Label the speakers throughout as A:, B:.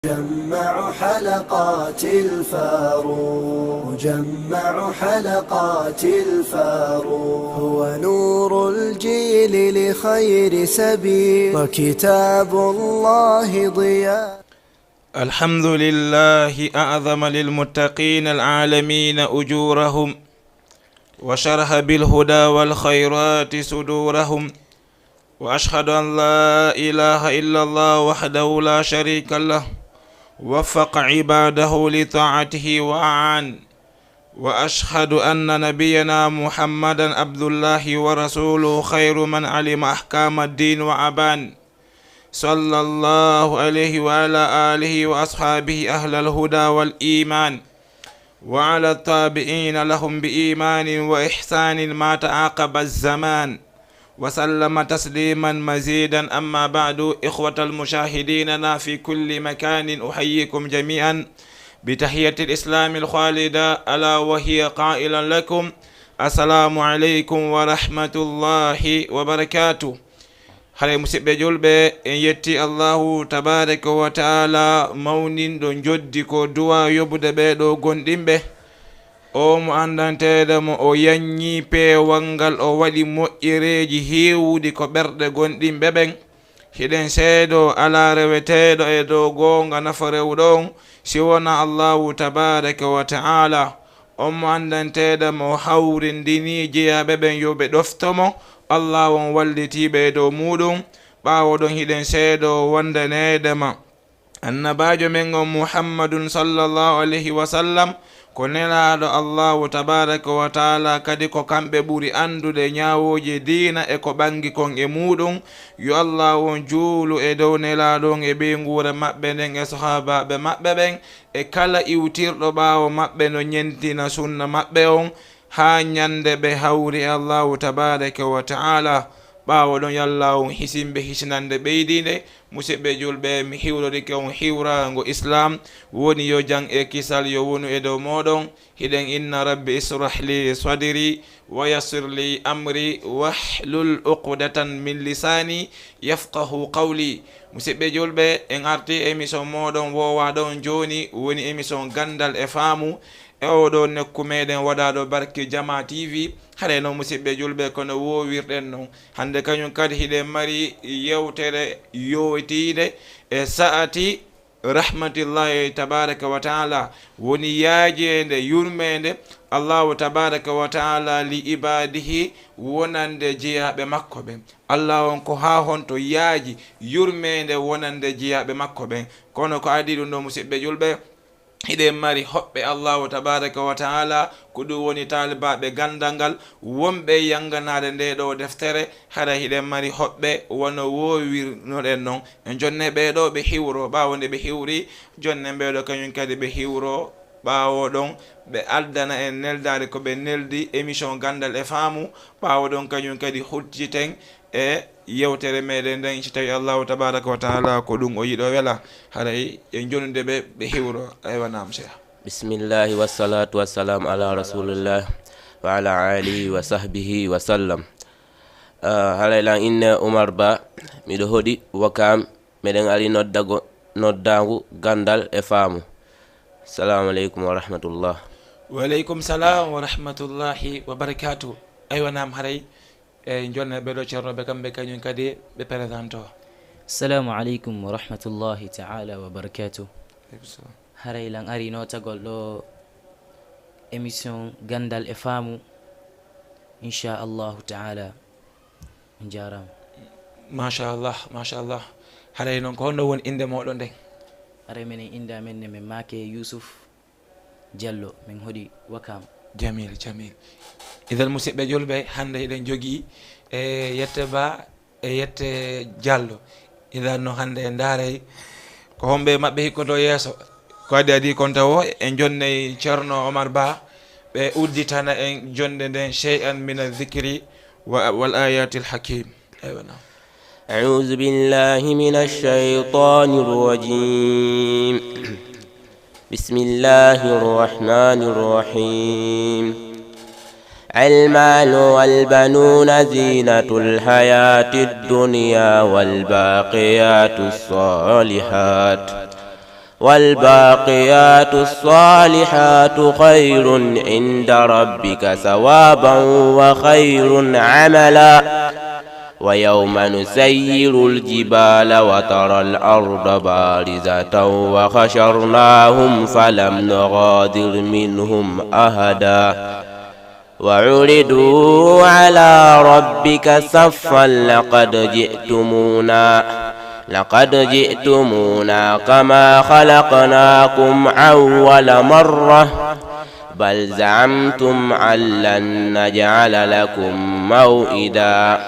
A: مجمع حلقات الفاروق هو نور الجيل لخير سبيل وكتاب الله ضياء.
B: الحمد لله أعظم للمتقين العالمين أجورهم وشرح بالهدى والخيرات صدورهم، وأشهد أن لا إله إلا الله وحده لا شريك له وفق عباده لطاعته وأعان، وأشهد أن نبينا محمدا عبد الله ورسوله خير من علم أحكام الدين وأبان، صلى الله عليه وعلى آله وأصحابه أهل الهدى والإيمان، وعلى التابعين لهم بإيمان وإحسان ما تعاقب الزمان، وسلم تسليما مزيدا. أما بعد، إخوة المشاهدين في كل مكان، أحييكم جميعا بتحية الإسلام الخالدة، ألا وهي قائلا لكم السلام عليكم ورحمة الله وبركاته. hare musidɓe julɓe, en yetti allahu tabaraka wa taala mawninɗo joddi ko duwa yobude ɓeɗo gonɗinɓe, o mo andanteɗo mo o yanyi peewal ngal, o waɗi moƴƴereji hewɗi ko ɓerɗe gonɗinɓe ɓen. hiɗen seedo ala reweteɗo e dow gonga nafa rewɗon si wona allahu tabaraka wa taala. on mo andanteɗo mo hawrindini jeyaɓe ɓen yo ɓe ɗoftomo. Allah on wallitiɓe dow muɗum. ɓawo ɗon hiɗen seedo wandanedema annabajo men on muhammadun sallallahu alaihi wasallam ko nelaɗo allahu tabaraka wa taala, kadi ko kamɓe ɓuri andude ñawoji dina e ko ɓangi kon e muɗum. yo allah on juulu e dow nelaɗon e ɓe nguura maɓɓe nden e sahabaɓe maɓɓe ɓen e kala iwtirɗo ɓawo maɓɓe no ñentina sunna maɓɓe on ha ñande ɓe hawri allahu tabaraka wa taala. ɓawo ɗon yallah on hisimɓe hisinande ɓeydinde. musidɓe julɓe, mi hiwlorike on hiwrago islam woni yo jang e kisal yo wonu e dow moɗon. hiɗen inna rabbi israh li sadri wa yassir li amri wahlul uqdatan min lisani yafqahu qawli. musidɓe julɓe, en arti émission moɗon wowaɗon joni, woni émission gandal e faamu e oɗo nekku meɗen waɗaɗo barke jama tv. hare noon musidɓe julɓe, kono wowirɗen noon hande kañum kadi hiɗen mari yewtere yowtide e sa'ati rahmatillahi tabaraka wa taala, woni yaajede yurmede allahu tabaraka wa taala li ibadihi, wonande jeyaɓe makko ɓen. allah on ko ha honto yaaji yurmede wonande jeyaɓe makko ɓen. kono ko adi ɗum ɗo musidɓe julɓe, hiɗen mari hoɓɓe allahu tabaraka wa taala, ko ɗum woni talibaɓe gandal ngal, wonɓe yanganade nde ɗo deftere. hara hiɗen mari hoɓɓe wono wowirnoɗen noon en jonne ɓeɗo ɓe hiwro. ɓawo nde ɓe hiwri, jonne ɓeɗo kañum kadi ɓe hiwro. ɓawo ɗon ɓe aldana en neldade ko ɓe neldi émission gandal e faamu. ɓawo ɗon kañum kadi hucciten e yewtere meɗen nden, so tawi allahu tabaraka wa taala ko ɗum o yiɗo wela. haray e jonude ɓe hiwro. aywanam cheikh.
C: bismillahi wassalatu wassalamu ala rasulillah wa ala alihi wa sahbihi wa sallam. halaylan inne Oumar Ba, miɗo hoɗi wakam meɗen ari noddagu gandal e faamu. assalamu aleykum wa rahmatullah.
B: waaleykum salam wa rahmatullahi wa barakatuh. aywanam haray e jonne ɓeɗo ceernoɓe kamɓe kañum kadi ɓe présente o.
D: assalamu aleykum wa rahmatullahi taala wa barakatuh. haray lan ari notagol ɗo émission gandal e faamu, inchallahu taala. on jarama.
B: machallah machallah. haray noon ko honno woni inde moɗo nden?
D: haray minen inde amen ne min make Yousuf Diallo, min hoɗi wakam.
B: jamil jamil. idan musidɓe julɓe, hande eɗen jogui e yette Ba e yette Diallo. idan no hande en daaray ko homɓe mabɓe hikkoto yeeso, ko adi kon tawo en jonne ceerno Oumar Ba ɓe udditana en jonde nden shay'an min adh-dhikri wal ayati al-hakim. aywana.
C: أعوذ بالله من الشيطان الرجيم. بسم الله الرحمن الرحيم. المال والبنون زينة الحياة الدنيا والباقيات الصالحات والباقيات الصالحات خير عند ربك ثوابا وخير عملا ويوم نسير الجبال وترى الأرض بارزة وحشرناهم فلم نغادر منهم أحدا وعرضوا على ربك صفا لقد جئتمونا كما خلقناكم أول مرة بل زعمتم أن لن نجعل لكم موئدا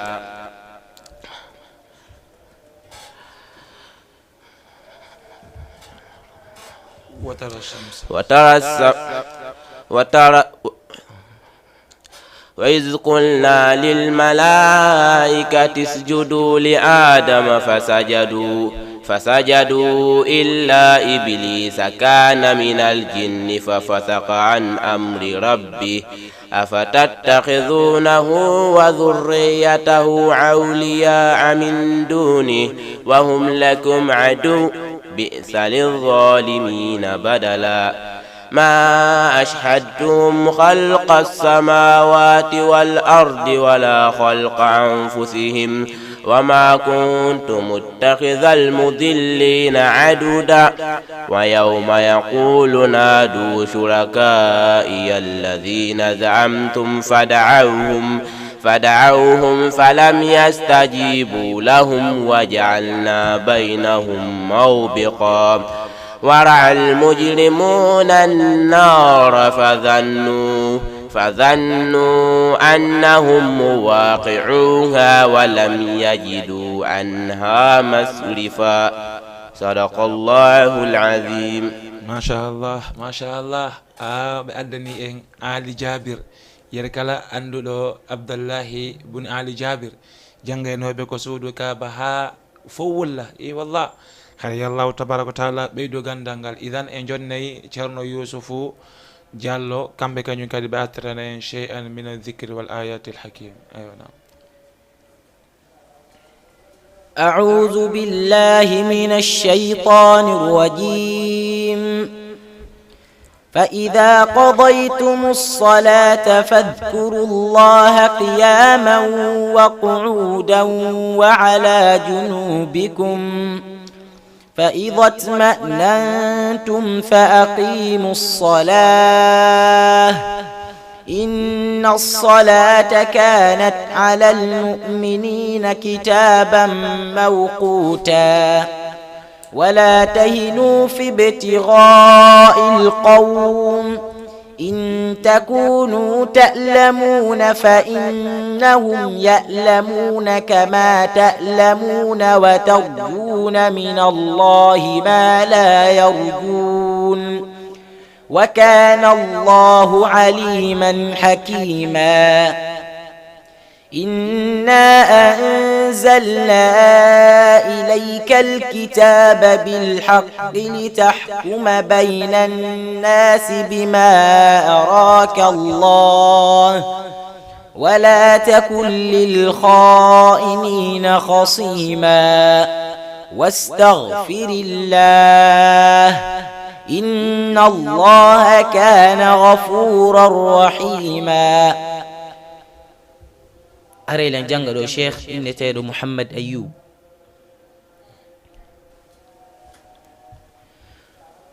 C: وإذ قلنا للملائكة اسجدوا لآدم فسجدوا إلا إبليس كان من الجن ففسق عن أمر ربه أفتتخذونه وذريته أولياء من دونه وهم لكم عدو بئس للظالمين بدلا ما أشهدتم خلق السماوات والأرض ولا خلق أنفسهم وما كنت متخذ المضلين عددا ويوم يقول نادوا شركائي الذين زعمتم فدعوهم فلم يستجيبوا لهم وجعلنا بينهم موبقا ورأى المجرمون النار فظنوا أنهم مواقعوها ولم يجدوا عنها مصرفا صدق الله العظيم.
B: ما شاء الله بأدني إن علي جابر يركلا أندو عبد الله بن علي جابر جنگينو بكو سودو كابها فولا والله خير الله تبارك وتعالى بيدو غاندانغال إذن إن جوني تشرنو يوسف جالو كامبي كانيو كادي باترنا شيئا من الذكر والآيات الحكيم. أيوة نعم.
D: أعوذ بالله من الشيطان الرجيم. فإذا قضيتم الصلاة فاذكروا الله قياما وقعودا وعلى جنوبكم فإذا اطمأننتم فأقيموا الصلاة إن الصلاة كانت على المؤمنين كتابا موقوتا ولا تهنوا في ابتغاء القوم إن تكونوا تألمون فإنهم يألمون كما تألمون وترجون من الله ما لا يرجون وكان الله عليما حكيما. إنا أنزلنا إليك الكتاب بالحق لتحكم بين الناس بما أراك الله ولا تكن للخائنين خصيما واستغفر الله إن الله كان غفورا رحيما. أريلان جانغدو شيخ إن تيدو محمد أيوب.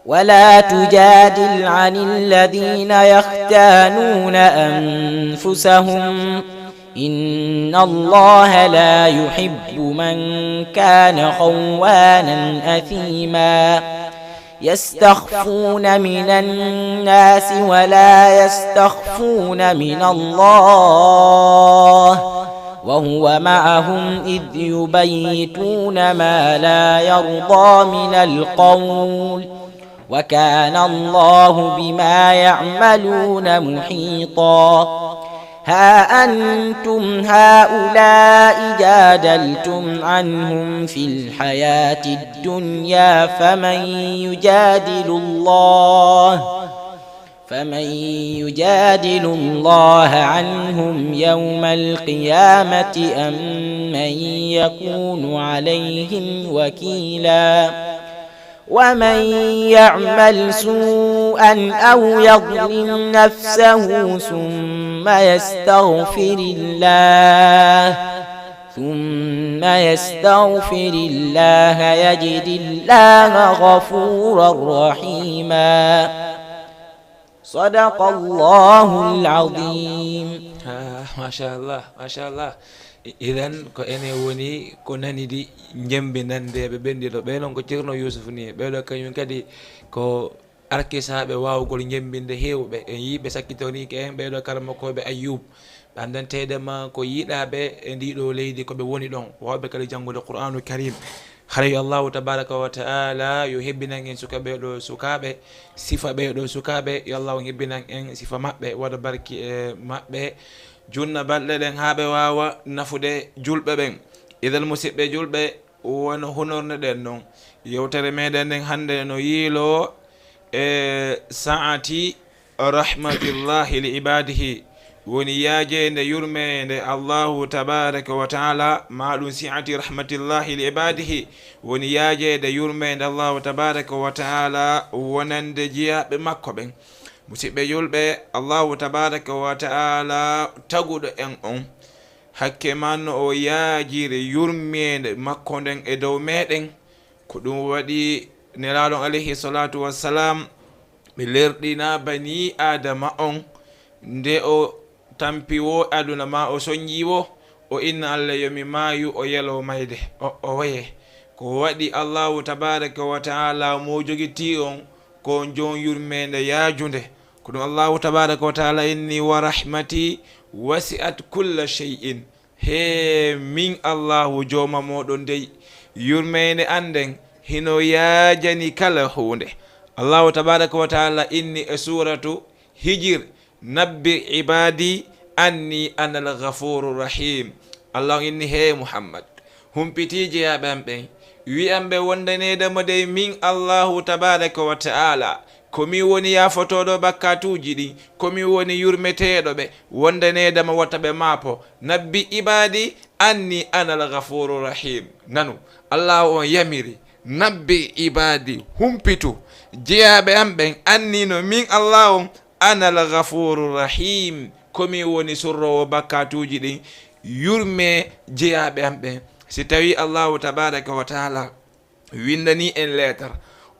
D: ولا تجادل عن الذين يختانون أنفسهم إن الله لا يحب من كان خوانا أثيما يستخفون من الناس ولا يستخفون من الله وهو معهم إذ يبيتون ما لا يرضى من القول وكان الله بما يعملون محيطا. ها أنتم هؤلاء جادلتم عنهم في الحياة الدنيا فمن يجادل الله عنهم يوم القيامة أم من يكون عليهم وكيلا. ومن يعمل سوءا أو يظلم نفسه ثم يستغفر الله يجد الله غفورا رحيما صدق الله العظيم.
B: machallah idan ko ene woni ko nanidi jembinandeɓe ɓendiɗo ɓenon ko ceerno Yusuf ni ɓeɗo kañum kadi ko arkisaɓe wawgol jembinde hewɓe en yiɓe sakkitoriki en ɓeɗo karamakoɓe Ayyub ɓe andantedema ko yiɗaɓe e ndiɗo leydi koɓe woni ɗon wawɓe kadi janggude Qur'anu Karim. haray Allahu tabaraka wa ta'ala yo hebbinan en sukaɓe ɗo sukaɓe sifa ɓeɗo sukaɓe yo Allah hebbinan en sifa mabɓe waɗa barki e mabɓe junna balɗe ɗen ha ɓe wawa nafude julɓe ɓen. idal musidɓe julɓe wona hunorne ɗen noon yewtere meɗen nden hande no yiilo e saati rahmatillahi li ibadihi woni yaajede yurmede Allahu tabaraka wa taala maɗum siati rahmatillahi li ibadihi woni yaajede yurmede Allahu tabaraka wa taala wonande jiyaɓe makko ɓen. musidɓe julɓe Allahu tabaraka wa taala taguɗo en on hakke man o yaajire yurmede makko nden e dow meɗen ko ɗum waɗi nelaɗon alayhi salatu wassalam ɓe lerɗina bani adama on nde o tampiwo aduna ma o soñjiwo o inna Allah yomi maayu o yelo mayde o waye ko waɗi Allahu tabaraka wa taala mo jogiti on ko jon yurmede yaajunde ko ɗum Allahu tabaraka wa taala inni wa rahmati wasi'at kulla shay'in he min Allahu joma moɗon dey yurmede anden hino yaajani kala hunde. Allahu tabaraka wa taala inni e suratu Hijr nabbi ibadi anni ana al-ghafuru rahim. Allah inni he Muhammad humpitiji yaɓe am ɓen wi'amɓe wondanedemo dey min Allahu tabaraka wa taala komi woni yafotoɗo bakkatuji ɗi komi woni yurmeteɗo ɓe wondanedema watta ɓe maapo nabbi ibadi anni ana al-ghafuru rahim. nanu Allah on yamiri nabbi ibadi humpitu jeyaɓe am ɓen anni no min Allah on ana al-ghafuru rahim komi woni sorrowo bakkatuji ɗin yurme jeyaɓe am ɓen. si tawi Allahu tabaraka wa taala windani en lettre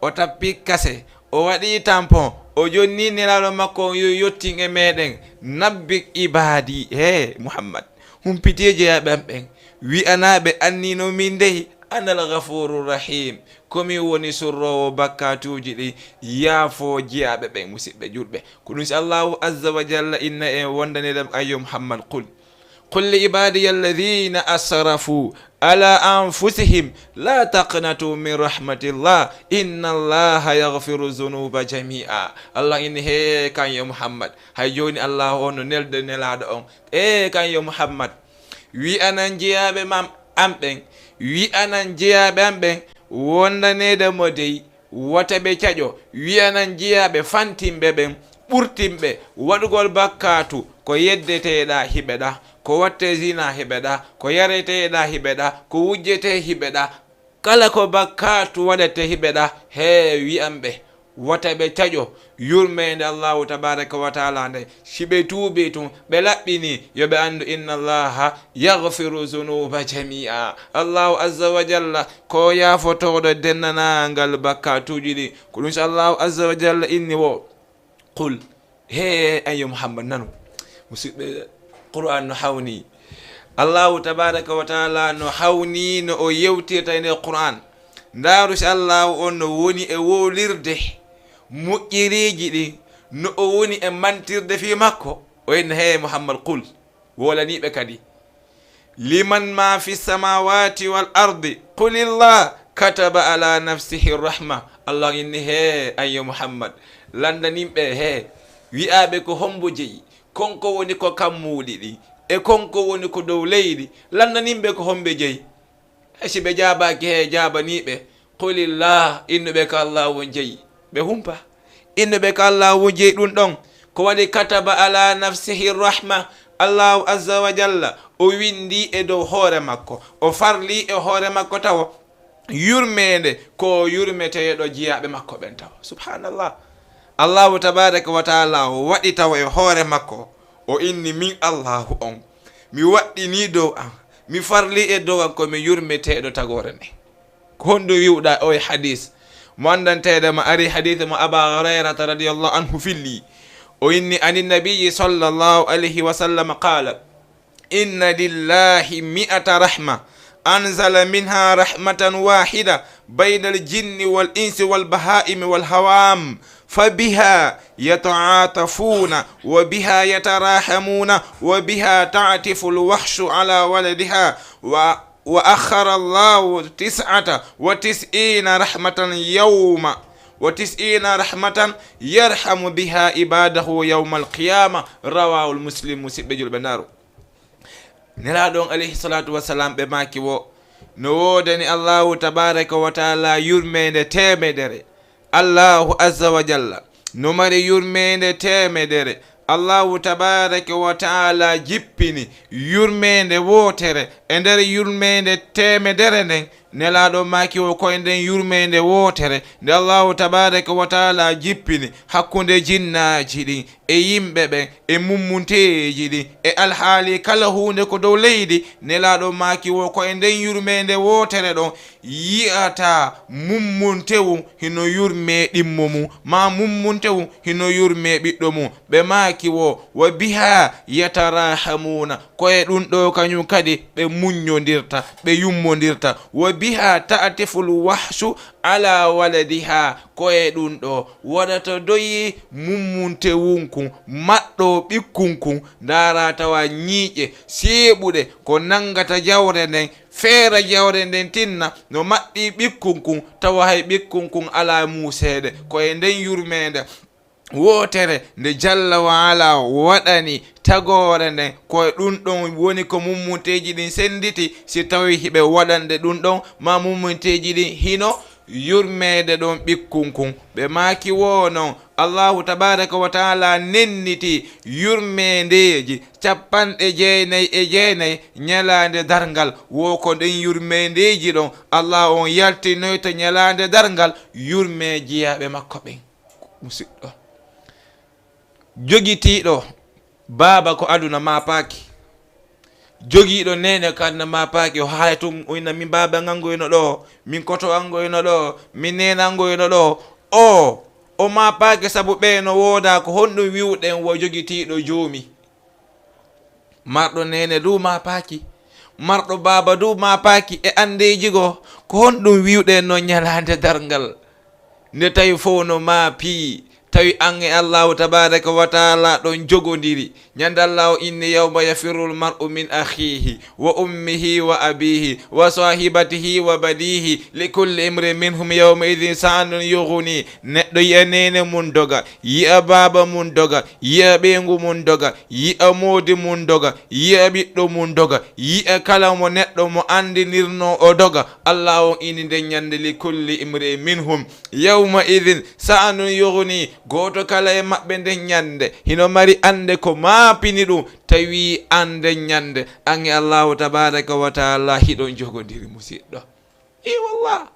B: o tappi kase o waɗi tampon o jonni nelaɗo makko yo yottin e meɗen nabbi ibadi he Muhammad humpiti jeyaɓe am ɓen wi'anaɓe annino min dey ana al-ghafuru rahim komi woni sorrowo bakkatuji ɗi yaafo jeyaɓe ɓen. musidɓe julɓe ko ɗum si Allahu azza wa jalla inna en wondanedam ayyo Muhammad qul li ibadiya alladhina asrafu ala anfusihim la taqnatu min rahmatillah inna allaha yaghfiru dhunuba jami'a. Allah inni he kanyo Muhammad hay joni Allah on no nelde nelaɗo on kanyo Muhammad wi anan jeyaɓe mam am ɓen wi anan jeyaɓe am ɓen wondanede mo dey wata ɓe caƴo wiyanan jeyaɓe fantimɓe ɓen ɓurtimɓe waɗugol bakkatu ko yeddeteɗa hiɓeɗa ko watte zina hiɓeɗa ko yareteɗa hiɓeɗa ko wujjete hiɓeɗa kala ko bakkatu waɗete hiɓeɗa he wi'amɓe wata ɓe caƴo yurmede Allahu tabaraka wa taala nde si ɓe tuubi tun ɓe laɓɓini yoɓe andu inna allaha yaghfiru dhunuba jami'a. Allahu azza wa jalla ko yafotoɗo dennanagal bakkatuji ɗi ko ɗum so Allahu azza wa jalla inni wo qul he ayyo Muhammad nanu musidɓe Qur'an no hawni Allahu tabaraka wa taala no hawni no o yewtirta e nder Qur'an ndaru si Allahu on no woni e wolirde moƴƴiriji ɗi no o woni e mantirde fi makko o henna he Muhammad qul wolaniɓe kadi liman ma fi samawati wal ardi qulillah kataba ala nafsihi rahma. Allah inni he ayyo Muhammad landanimɓe he wi'aɓe ko hombo jeeyi konko woni ko kammuɗi ɗi e konko woni ko dow leydi landanimɓe ko hombe jeeyi si ɓe jabaki he jabaniɓe qulillah innuɓe ko Allah won jeeyi ɓe humpa innuɓe ko Allah won jeeyi ɗum ɗon ko waɗi kataba ala nafsihi rahma. Allahu azza wa jalla o windi e dow hoore makko o farli e hoore makko tawa yurmede ko yurmeteɗo jiyaɓe makko ɓen taw. Subhanallah, Allahu tabaraka wa taala waɗi taw e hoore makko o inni min Allahu on mi waɗɗini dow an mi farli e dow an komi yurmeteɗo tagore nde. ko honɗo wiwɗa o e hadis mo andantede mo ari hadith mo Aba Hurayrata radiyallahu anhu filli o inni ani nabiyi sallallahu alayhi wa sallam qala inna lillahi mi'ata rahma أنزل منها رحمة واحدة بين الجن والإنس والبهائم والهوام فبها يتعاطفون وبها يتراحمون وبها تعطف الوحش على ولدها وأخر الله 99 رحمة يوم و90 رحمة يرحم بها عباده يوم القيامة رواه المسلم مسبج البنار. nela ɗon alayhi salatu wassalam ɓe maki wo no wodani Allahu tabaraka wa taala yurmede temedere. Allahu azza wa jalla no mari yurmede temedere. Allahu tabaraka wa taala jippini yurmede wotere e nder yurmede temedere nden nelaɗo maki o koye nden yurmede wotere nde Allahu tabaraka wa taala jippini hakkunde jinnaji ɗin e yimɓe ɓen e mummunteji ɗin e alhaali kala hunde ko dow leydi nelaɗo maki o koye nden yurmede wotere ɗon yi'ata mummuntewu hino yurme ɗimmo mum ma mummuntewu hino yurme ɓiɗɗo mum ɓe maki wo wa biha yatarahamuna koye ɗum ɗo kañum kadi ɓe muññodirta ɓe yummodirta wa biha ta'tiful wahshu ala waladiha koye ɗum ɗo waɗata doyi mummuntewunku maɗɗo ɓikkunku ndara tawa ñiiƴe seeɓuɗe ko nangata jawre nden feera jawre nden tinna no maɗɗi ɓikkunkun tawa hay ɓikkunkun ala muuseede koye nden yurmede wotere nde jalla wa ala waɗani tagore nden koye ɗum ɗon woni ko mummunteji ɗin senditi si tawi hiɓe waɗande ɗum ɗon ma mummunteji ɗin hino yurmede ɗon ɓikkunkun ɓe maki wo non Allahu tabaraka wa taala nenniti yurmendeji 99 ñalande dargal wo ko ɗen yurmendeji ɗon Allah on yaltinoyto ñalande dargal yurme jiyaɓe makko ɓen musidɗo jogitiɗo baba ko aduna mapaki jogiiɗo nene kanna mapaki o haala tum oyna min baba ngangoyno ɗo min koto angoyno ɗo min nena angoyno ɗo o mapaki sabu ɓeeno wooda ko honɗum wiwɗen wo jogitiiɗo joomi marɗo nene du mapaki marɗo baba du mapaki e andeji go ko honɗum wiwɗen no ñalande dargal nde tawi fof no maapi tawi an e Allahu tabaraka wa taala ɗon jogodiri ñande Allahu inni yawma yafirru lmar'u min akhihi wa ummihi wa abihi wa sahibatihi wa badihi likulli imri minhum yawma idhin sa'anun yughni neɗɗo yi'a nene mum doga yi'a baba mum doga yi'a ɓeengu mum doga yi'a moodi mum doga yi'a ɓiɗɗo mum doga yi'a kala mo neɗɗo mo andinirno o doga Allahu ini nde ñande likulli imri minhum yawma idhin sa'anun yughni goto kala e maɓɓe nde ñande hino mari ande ko maapini ɗum tawi ande ñande an e Allahu tabaraka wa taala hiɗon jogodiri musidɗo i wallah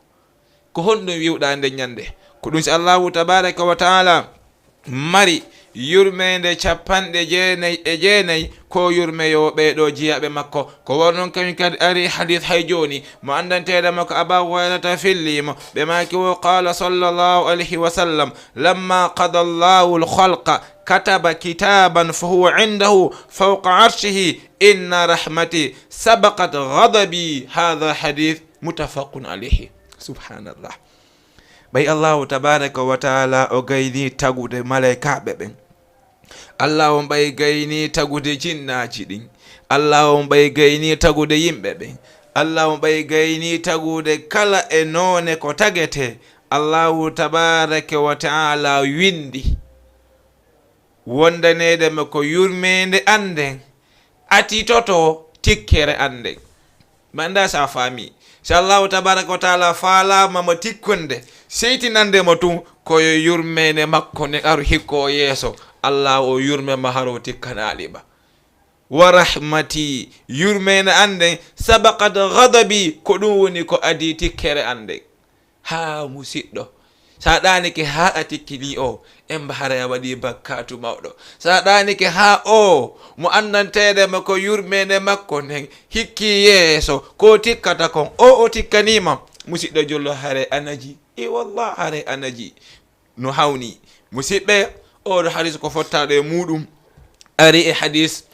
B: ko honɗum wiwɗa nde ñande ko ɗum si Allahu tabaraka wa taala mari yurmede 99 ko yurmeyo ɓeɗo jiyaɓe makko ko wonnon kañum kadi ari hadith hay joni mo andantede makko Aba Hurayrata fillimo ɓe maki wo qala sallallahu alayhi wa sallam lamma qada Allahu al-khalqa kataba kitaban fa huwa indahu fawqa arshihi inna rahmati sabaqat ghadabi hadha hadith muttafaqun alayhi. Subhanallah. ɓay Allahu tabaraka wa taala o gayni tagude malaikaɓe ɓen Allah on ɓay gayni tagude jinnaji ɗin Allah on ɓay gayni tagude yimɓe ɓen Allah on ɓay gayni tagude kala e noone ko tagete Allahu tabaraka wa taala windi wondanedema ko yurmede anden atitoto tikkere anden manda sa fami so Allahu tabaraka wa taala faalama mo tikkunde seytinandemo tun koyo yurmene makko ne aru hikko yeeso Allah o yurme ma haro tikkanaɗiɓa wa rahmati yurmene ande sabaqat ghadabi ko ɗum woni ko adi tikkere ande. Ha musidɗo sa ɗanike ha a tikkini o emba hara waɗi bakkatu mawɗo. sa ɗanike ha o mo andantede makko yurmene makko nden hikki yeeso ko tikkata kon o tikkanima musidɗo jollo hare anaji. Wallah hare anaji no hawni musidɓe. oɗo hadis ko fottaɗo e muɗum ari e hadis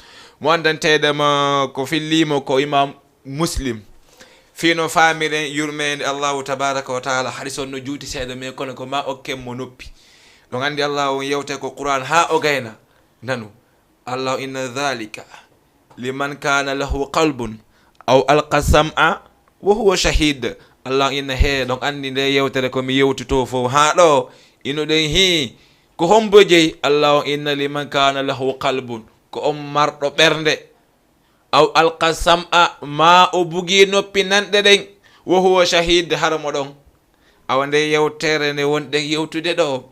B: mo andantedema ko fillimo ko imam Muslim fino famiren yurmede Allahu tabaraka wa taala. hadis on no juuti seeɗa mais kono ko ma okken mo noppi. ɗon andi Allah on yewte ko Qur'an ha o gayna nanu Allah inna dhalika liman kana lahu qalbun aw alqa sam'a wa huwa shahid. Allah inna he ɗon andi nde yewtere komi yewtito fof ha ɗo ino ɗen hi ko hombo jeyi. Allah inna liman kana lahu qalbun ko on marɗo ɓernde aw alqa sam'a ma o bugi noppi nanɗe ɗen wa huwa shahid harmo ɗon. awa nde yewtere nde wonɗen yewtude ɗo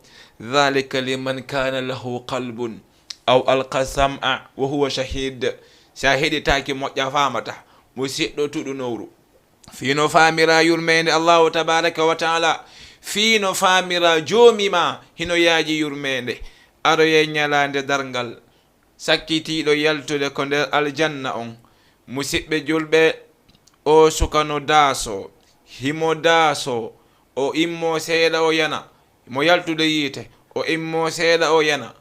B: dhalika liman kana lahu qalbun aw alqa sam'a wa huwa shahid. sa heɗitaki moƴƴa famata musidɗo tuɗunowru fino famira yurmede Allahu tabaraka wa taala fino famira jomima hino yaaji yurmede. aroye ñalande dargal sakkitiɗo yaltude ko nder aljanna on. musidɓe julɓe o sukano daaso himo daaso o immo seeɗa o yana mo yaltude yiite o immo seeɗa o yana.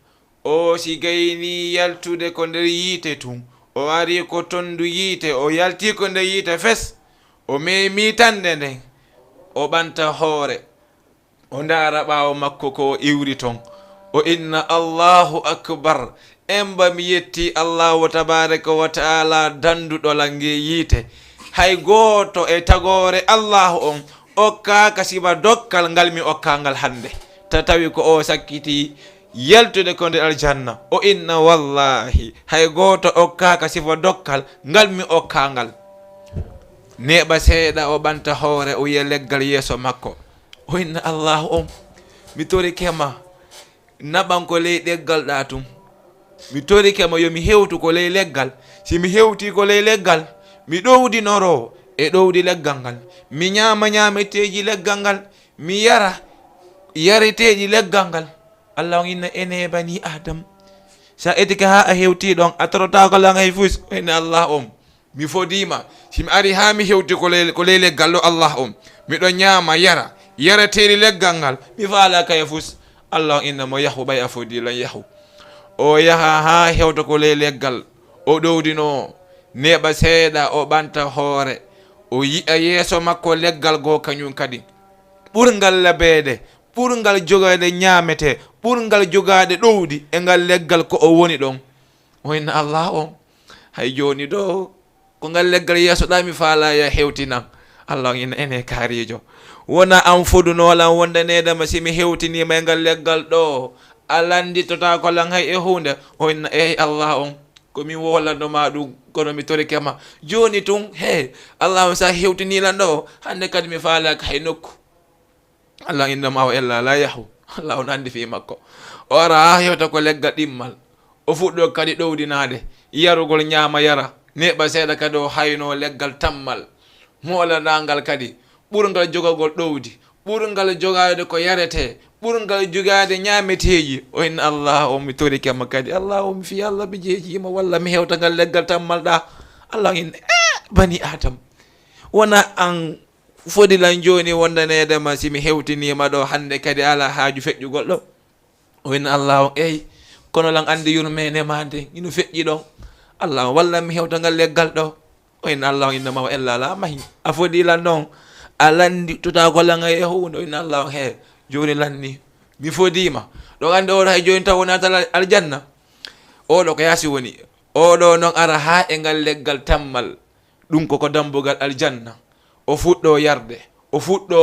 B: o si gayni yaltude ko nder yiite tun o ari ko tondu yiite o yalti ko nder yiite fes o memi tande nden o ɓanta hoore o ndaara ɓaawo makko ko iwri ton o inna Allahu akbar. emba mi yetti Allahu tabaraka wa taala danduɗo lange yiite. hay gooto e tagore Allahu on okkaka siba dokkal ngal mi okkangal hande tawi ko o sakkiti yaltude ko nder aljanna. o inna wallahi hay gooto okkaka sifa dokkal ngal mi okkangal. neɓa seeɗa o ɓanta hoore o yiya leggal yeeso makko. o inna Allahu on mi torikema naɓan ko ley ɗeggal ɗa tum. mi torikema yomi hewtu ko ley leggal. si mi hewti ko ley leggal mi ɗowdinoro e ɗowdi leggal ngal. mi ñama ñameteji leggal ngal. mi yara yareteji leggal ngal. Allah on inna ene bani adam sa etika ha a hewti ɗon a torotako lan hay fus. o inna Allah on mi fodima simi ari ha mi hewti ko ley leggal ɗo Allah on miɗo ñama yara yareteri leggal ngal mi faala kaya fus. Allah on inna mo yahu ɓay a fodi lan yahu. o yaha ha hewta ko ley leggal o ɗowdino neɓa seeɗa o ɓanta hoore o yi'a yeeso makko leggal goo kañum kadi ɓurgal labede ɓurgal jogade ñamete ɓurgal jogade ɗowdi e ngal leggal ko o woni ɗon. o inna Allah on hay joni ɗo ko ngal leggal yeeso ɗa mi faala ya hewtinan. Allah inna ene kaarijo wona an fodunolan wondanedema simi hewtinima e ngal leggal ɗo a landitota ko lan hay e hunde. o inna eyi Allah on komin wolanoma ɗum kono mi torikema joni tun Allah on sa hewtinilan ɗo hande kadi mi faalaka hay nokku. Allah innama o ella la yahu. Allah on andi fi makko. o ara ha hewta ko leggal ɗimmal o fuɗɗo kadi ɗowdinade yarugol ñama yara neɓa seeɗa kadi o hayno leggal tammal molanangal kadi ɓurgal jogagol ɗowdi ɓurgal jogade ko yarete ɓurgal jogade ñameteji. o inna Allah o mi torikema kadi Allah o mi fi Allah mi jejima walla mi hewta ngal leggal tammal ɗa. Allah inna bani adam wona an fodilan joni wondanedema simi hewtinima ɗo hande kadi ala haaju feƴƴugol ɗo. o inna Allah on eyi kono lan andi yurmene ma nde ino feƴƴi ɗon. Allah walla mi hewta ngal leggal ɗo. o inna Allah innama o ella la mahi a fodilan ɗon a landi tota ko lan e hunde. o inna Allah he joni lanni mi fodima ɗo andi oɗo hay joni taw wonata aljanna. oɗo ko yaasi woni oɗo noon ara ha e ngal leggal tammal ɗum koko dambugal aljanna. o fuɗɗo yarde o fuɗɗo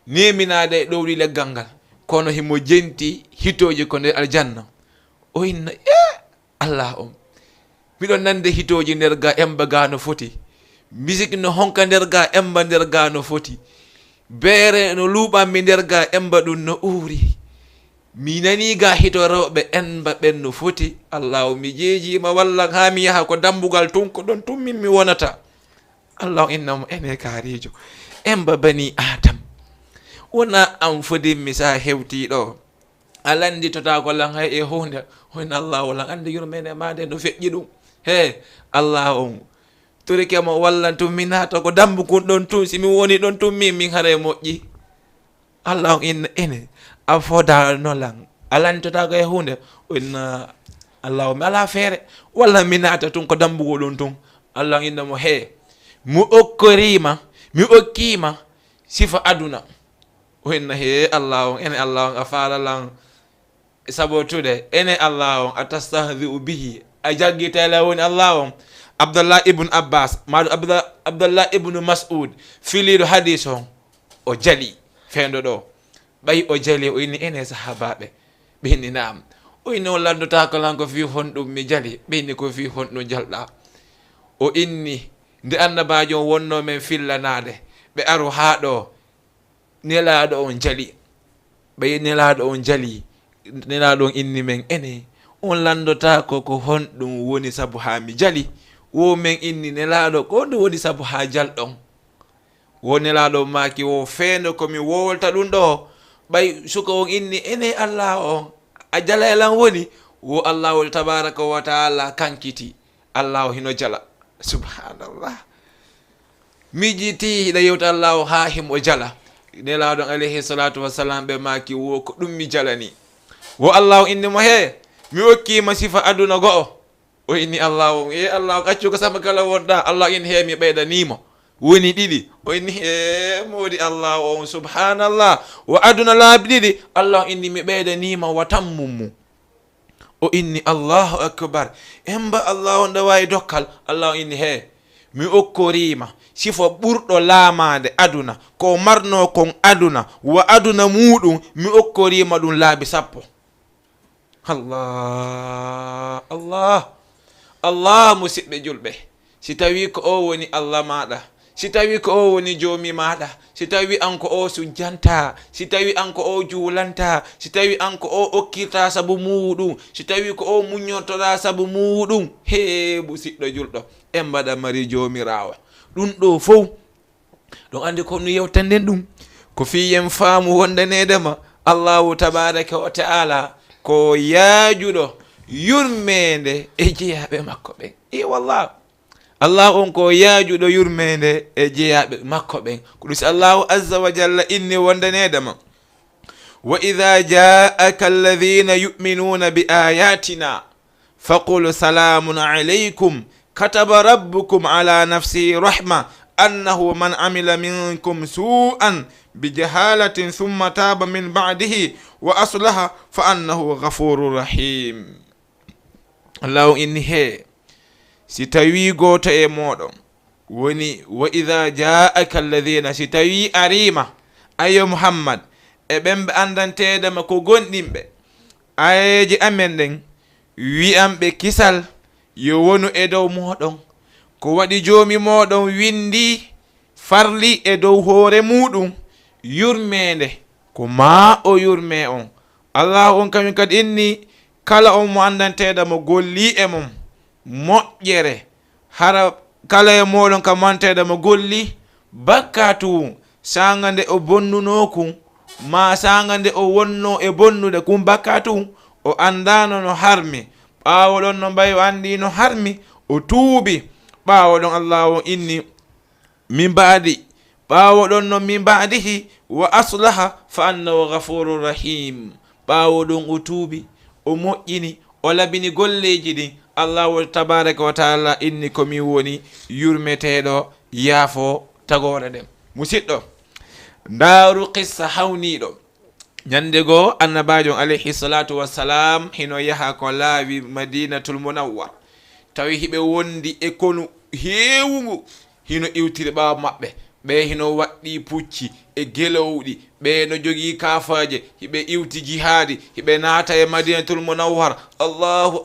B: neminade ɗowɗi leggal ngal kono himo jenti hitoji ko nder aljanna. o inna Allah on miɗon nande hitoji nder ga emba ga no foti. musique no honka nder ga emba nder ga no foti. beere no luuɓanmi nder ga emba ɗum no uuri. mi nani ga hito rewɓe en ba ɓen no foti allahu mi jeejima walla ha mi yaha ko dambugal tun ko ɗon tun min mi wonata allahu innamo ene kaarijo en ba bani adam wona an fodinmi sa hewtiɗo alanditota ko lan hay e hunde hoyno allahu lan andi yurmene ma nde no feƴƴi ɗum he allah on torikemo wallan tun min nata ko dambu kun ɗon tun si min woni ɗon tun min haara e moƴƴi allah on inna ene a foda nolan alantota ko e hunde inna allah mi ala feere walla mi naata tun ko dambugo ɗum tun allah innamo he mi okkorima mi okkima sifa aduna o inna he allah on ene allah on a faalalan sabotude ene allah on a tastahdi'u bihi a jaggitela woni allah on abdallah ibn abbas maɗo abdallah ibnu mas'ud filiɗo hadis on o jali fendo ɗo ɓayi o jali o inni ene sahabaɓe ɓe inni naam o inni on landota ko lan ko fi honɗum mi jali ɓe inni ko fi honɗum jalɗa o inni nde annabajo on wonno men fillanade ɓe aru ha ɗo nelaɗo on jali ɓayi nelaɗo on jali nelaɗo on inni men ene on landota ko honɗum woni saabu ha mi jali wo men inni nelaɗo ko nde woni saabu ha jalɗon wo nelaɗo maki wo feendo komi wowolta ɗum ɗo ɓay suka on inni ene allah on a jala elan woni wo allahu tabaraka wa taala kankiti allahu hino jala subhanallah mi jiti hiɗa yewta allahu ha himo jala nelaɗon alayhi salatu wassalam ɓe maki wo ko ɗum mi jalani wo allahu innimo he mi okkima sifa aduna go'o o inni allahu e allahu accu ko sama kala wonɗa allah inni he mi ɓeydanimo woni ɗiɗi o inni he modi allah on subhanallah wa aduna laabi ɗiɗi allah inni mi ɓeydanima wa tammummu o inni allahu akbar emba allah on ɗa wawi dokkal allah inni he mi okkorima sifo ɓurɗo laamade aduna ko marno kon aduna wa aduna muɗum mi okkorima ɗum laabi 10 allah allah allah musidɓe julɓe si tawi ko o woni allah maɗa si tawi ko o woni joomi maɗa si tawi an ko o sujjanta si tawi an ko o juulanta si tawi an ko o okkirta saabu muɗum si tawi ko o muñortoɗa saabu muɗum he musidɗo julɗo en mbaɗa mari joomirawo ɗum ɗo fof ɗon andi ko no yewtanden ɗum ko fiyen faamu wondanedema allahu tabaraka wa taala ko yaajuɗo yurmede e jeeyaɓe makko ɓen i wallah allah on ko yaajuɗo yurmede e jeeyaɓe makko ɓen ko ɗum si allahu azza wa jalla inni wondanedema wa ida jaaka alladina yuminuna bi ayatina faqul salamun alaykum kataba rabbukum ala nafsi rahma annahu man amila minkum su'an bijahalatin thumma taba min ba'dihi wa aslaha fa annahu ghafurur rahim allahu inni he si tawi goto e moɗon woni wa idha ja'aka alladhina si tawi arima ayo muhammad e ɓen ɓe andantedema ko gonɗinɓe ayeji amen ɗen wi'amɓe kisal yo wonu e dow moɗon ko waɗi joomi moɗon windi farli e dow hoore muɗum yurmede ko ma o yurme on allah on kamin kadi inni kala on mo andanteda mo golli e mum moƴƴere hara kala e moɗon kam manteda mo golli bakkatu sanga nde o bonnunokum ma sanga nde o wonno e bonnude kum bakkatu o andano no harmi ɓawo ɗon no mbayi o andi no harmi o tuubi ɓawo ɗon allah o inni min baadi ɓawo ɗon no min baadihi wa aslaha fa annahu ghafurur rahim ɓawo ɗon o tuubi o moƴƴini o labini golleji ɗin allahu tabaraka wa taala inni komin woni yurmeteɗo yaafo tagore ɗen musidɗo ndaaru qissa hawniɗo ñande goo annabajo alayhi salatu wassalam hino yaha ko laawi madinatul munawwar tawi hiɓe wondi e konu heewugu hino iwtiri ɓawa maɓɓe ɓe hino waɗɗi pucci e gelowɗi ɓe no jogii kaafaje hiɓe iwti jihaadi hiɓe naata e madinatul munawwar. Allahu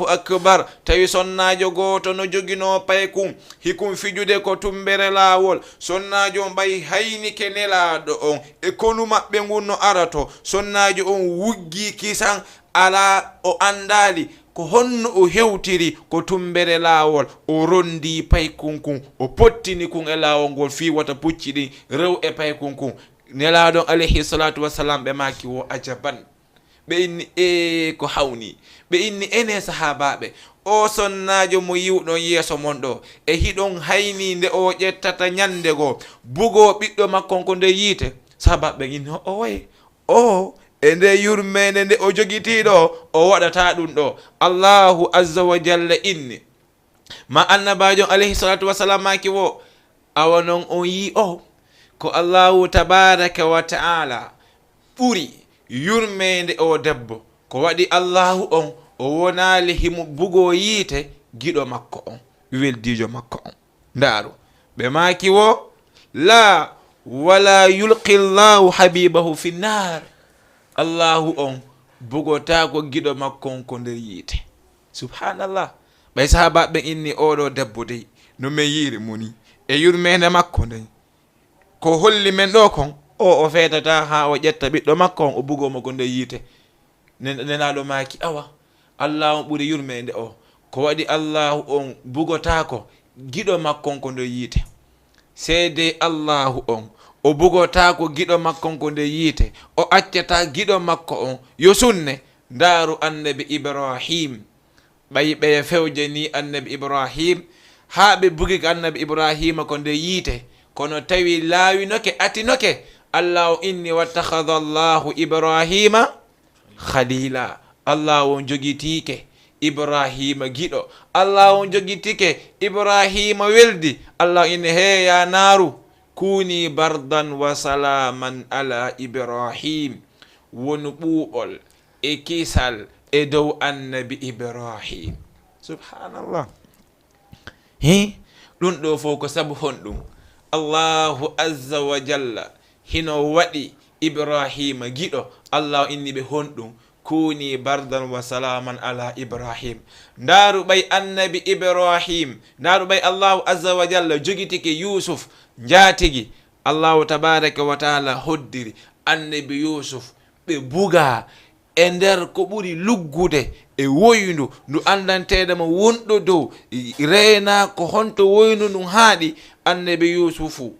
B: akbar tawi sonnajo gooto no jogino paykum hikum fijude ko tumbere laawol. Sonnajo mbay haynike nelaaɗo on e konu maɓɓe ngun no arato. Sonnajo on wuggi kisan ala o andali ko honno o hewtiri ko tumbere laawol. O rondi paykunkun o pottini kun e laawol ngol fi wata pucci ɗin rew e paykunkun. Nelaɗon alayhi salatu wassalam ɓe maki wo ajaban. Ɓe inni ko hawni. Ɓe inni ene sahabaɓe o sonnajo mo yiwɗon yeeso mon ɗo e hiɗon hayni nde o ƴettata ñande goo bugo ɓiɗɗo makkon ko nde yiite. Sahabaɓe inni o way o e nde yurmede nde o jogitiɗo o waɗata ɗum ɗo. Allahu azza wa jalla inni ma annabajo alayhi salatu wassalam maki wo awa non on yi o ko Allahu tabaraka wa ta'ala ɓuri yurmede o debbo ko waɗi Allahu on o wonali himo bugo yiite giɗo makko on weldijo makko on. Ndaaru ɓe maki wo la wala yulqi Allahu habibahu fi nnar. Allahu on bugota ko giɗo makkon ko nder yiite. Subhanallah. Ɓay sahabaɓe inni oɗo debbo dey no min yiiri muni e yurmede makko ndey ko holli men ɗo kon o feetata ha o ƴetta ɓiɗɗo makko on o bugomo ko nder yiite. Nenaɗo maki awa Allah on ɓuri yurmede o ko waɗi Allahu on bugotako giɗo makkon ko nder yiite. Seede Allahu on o bugotako giɗo makkon ko nder yiite o accata giɗo makko on yo sunne. Ndaaru annabi Ibrahim ɓay ɓe fewje ni annabi Ibrahim ha ɓe bugi annabi Ibrahima ko nder yiite kono tawi laawinoke atinoke. Allah inni wattakhadha Allahu Ibrahima khalila. Allah on jogitike Ibrahima giɗo. Allah on jogitike Ibrahima weldi. Allah inni he ya naaru kuni bardan wa salaman ala Ibrahim. Wonu ɓuuɓol e kisal e dow annabi Ibrahim. Subhanallah. Ɗum ɗo fof ko sabu honɗum Allahu azza wa jalla hino waɗi Ibrahima giɗo. Allah inni ɓe honɗum kuni bardan wa salaman ala Ibrahim. Ndaaru ɓay annabi Ibrahim, ndaaru ɓay Allahu azza wa jalla jogitike Yusuf jaatigi. Allahu tabaraka wa taala hoddiri annabi Yusuf ɓe buga e nder ko ɓuri luggude e woyndu ndu andanteɗamo wonɗo dow reena ko honto woyndu ndun haaɗi. Annabi Yusufu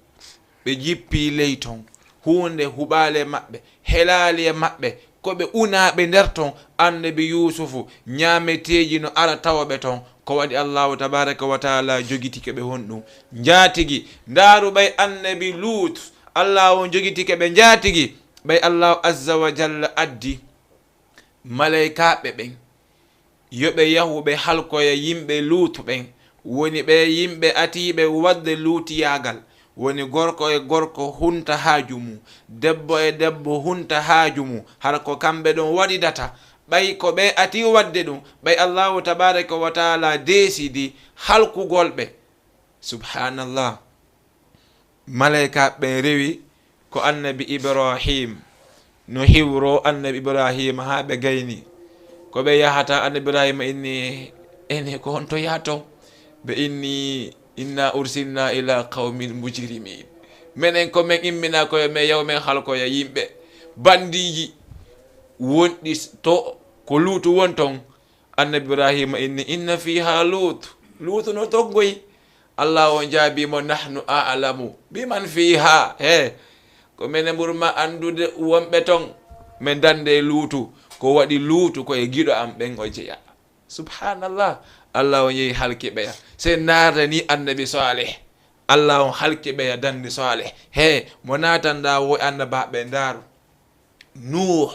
B: ɓe jippi ley ton hunde huɓale maɓɓe helali e maɓɓe ko ɓe unaɓe nder ton. Annabi Yusufu ñameteji no ara tawaɓe ton ko waɗi Allahu tabaraka wa taala jogitike ɓe honɗum jaatigi. Ndaaru ɓay annabi Lut Allah on jogitike ɓe jaatigi. ɓay Allahu azza wa jalla addi malaikaɓe ɓen yoɓe yahuɓe halkoya yimɓe luutu ɓen woni ɓe yimɓe atiɓe wadde luutiyagal. Woni gorko e gorko hunta haaju mum, debbo e debbo hunta haaju mum, har ko kamɓe ɗon waɗidata. ɓay ko ɓe ati wadde ɗum ɓay Allahu tabaraka wa taala desidi halkugol ɓe. Subhanallah. Malaika ɓe rewi ko annabi Ibrahim no hiwro annabi Ibrahima ha ɓe gayni ko ɓe yahata. Annabi Ibrahima inni ene ko honto yaton ɓe inni inna ursilna ila qawmin mujrimin. Menen ko men immina koye men yaw men halkoya yimɓe bandiji wonɗi to ko luutu won ton. Annabi Ibrahima inni inna fiha luutu no toggoy. Allah on jaabimo nahnu a'lamu biman fiha. Ko menen ɓurma andude wonɓe ton men dande luutu ko waɗi luutu koye giɗo am ɓen o jeeya. Subhanallah. Allah on yehi halki ɓeya se naata ni annabi Saleh. Allah on halki ɓeya dande Saleh mo natanɗa wo annabaɓe. Ndaaru Nuh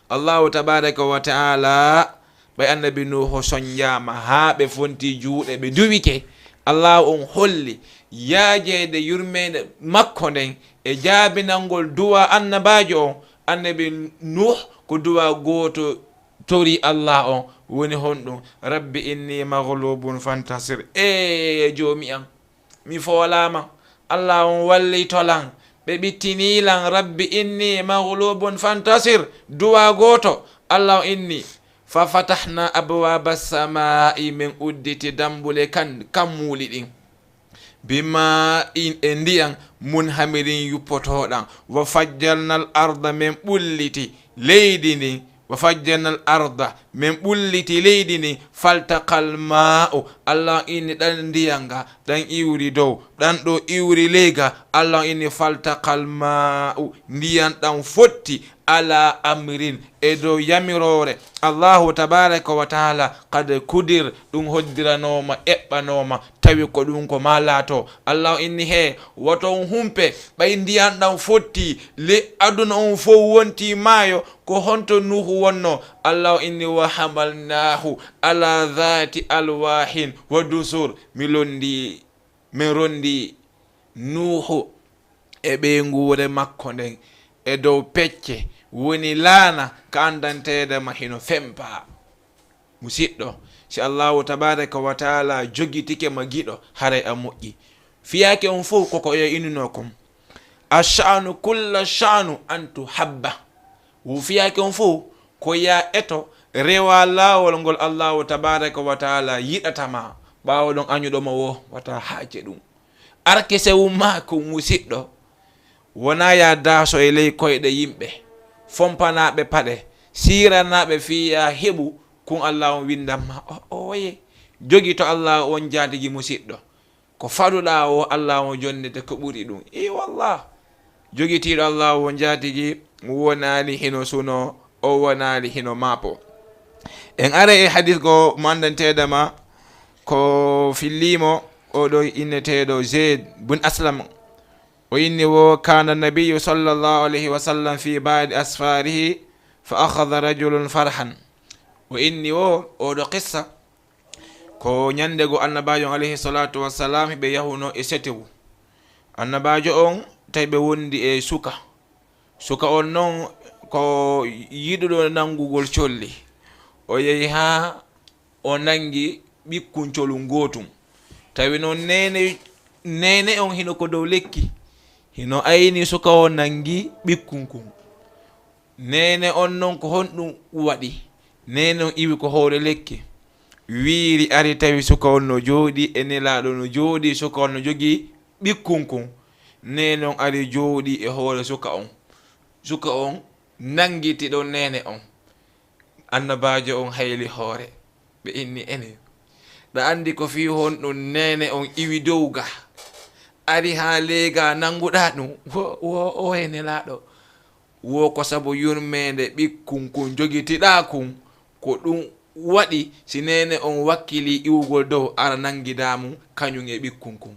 B: Allahu tabaraka wa taala ɓay annabi Nuh soñjama ha ɓe fonti juuɗe ɓe duwike. Allah on holli yaajede yurmede makko nden e jaabinalngol duwa annabajo on. Annabi Nuh ko duwa goto tori Allah on woni honɗum rabbi inni maghlubun fantasir. Joomi am mi foolama. Allah on wallitolan ɓe ɓittinilan rabbi inni maghlubun fantasir. duwa goto allah inni fa fatahna abwaba samai min udditi dambule kan muuli ɗin bima in e ndiyan mun hamirin yuppotoɗan wa fajjalnal arda min ɓulliti leydi ndin wa fajjalnal arda min ɓulliti leydi ndin faltaqal ma'u allah inni ɗan ndiyanga ɗan iwri dow ɗan ɗo iwri leyga allah inni faltaqal ma'u ndiyan ɗan fotti ala amrin e dow yamirore allahu tabaraka wa taala kad kudir ɗum hoddiranoma eɓɓanoma tawi ko ɗum ko malato allah inni he woton humpe ɓay ndiyan ɗan fotti le aduna on fof wonti maayo ko honto nuhu wonno allah inni wa hamalnahu ala dhati alwahin wa dusur min rondi nuhu e ɓe nguure makko nden e dow pecce woni laana ka andantedema hino fempa. musidɗo si allahu tabaraka wa taala jogitike ma giɗo haray a moƴƴi fiyake on fof koko yo innuno kom ashanu kulla shanu an tuhabba wo fiyake on fof ko ya eto rewa lawol ngol allahu tabaraka wa taala yiɗatama ɓawo ɗon añuɗoma wo wata haaje ɗum arke sewu ma ko musidɗo wona ya daso e ley koyɗe yimɓe fompanaɓe paɗe siranaɓe fiya heɓu kun allah on windamma oye jogi to allah on jatigi musidɗo ko faɗuɗa o allah on jonnete ko ɓuri ɗum wallah jogitiɗo allah on jatigi wonali hino suno o wonali hino mapo. en ara e hadis go mandantedema ko fillimo oɗo inneteɗo Zayd bun Aslam o inni wo kana nabiyu sallallahu alayhi wa sallam fi ba'di asfarihi fa akhadha rajulun farhan o inni wo oɗo qissa ko ñandego annabajo alayhi salatu wassalam ɓe yahuno e setewu annabajo on tawi ɓe wondi e suka on noon ko yiɗuɗo nangugol colli o yehi ha o nangi ɓikkuncolu gotum tawi noon nene on hino ko dow lekki hino ayni suka o nangi ɓikkunkun nene on noon ko honɗum waɗi nene on iwi ko hoore lekki wiiri ari tawi suka on no jooɗi e nelaɗo no jooɗi suka on no jogii ɓikkunkun nene on ari jooɗi e hoore suka on nangiti ɗon nene on annabajo on hayli hoore ɓe inni ene ɗa andi ko fi honɗum nene on iwi dowga ari ha leega nanguɗa ɗum o e nelaɗo wo ko sabu yurmede ɓikkunkun jogitiɗa kun ko ɗum waɗi si nene on wakkili iwugol dow ara nangidamu kañum e ɓikkunkun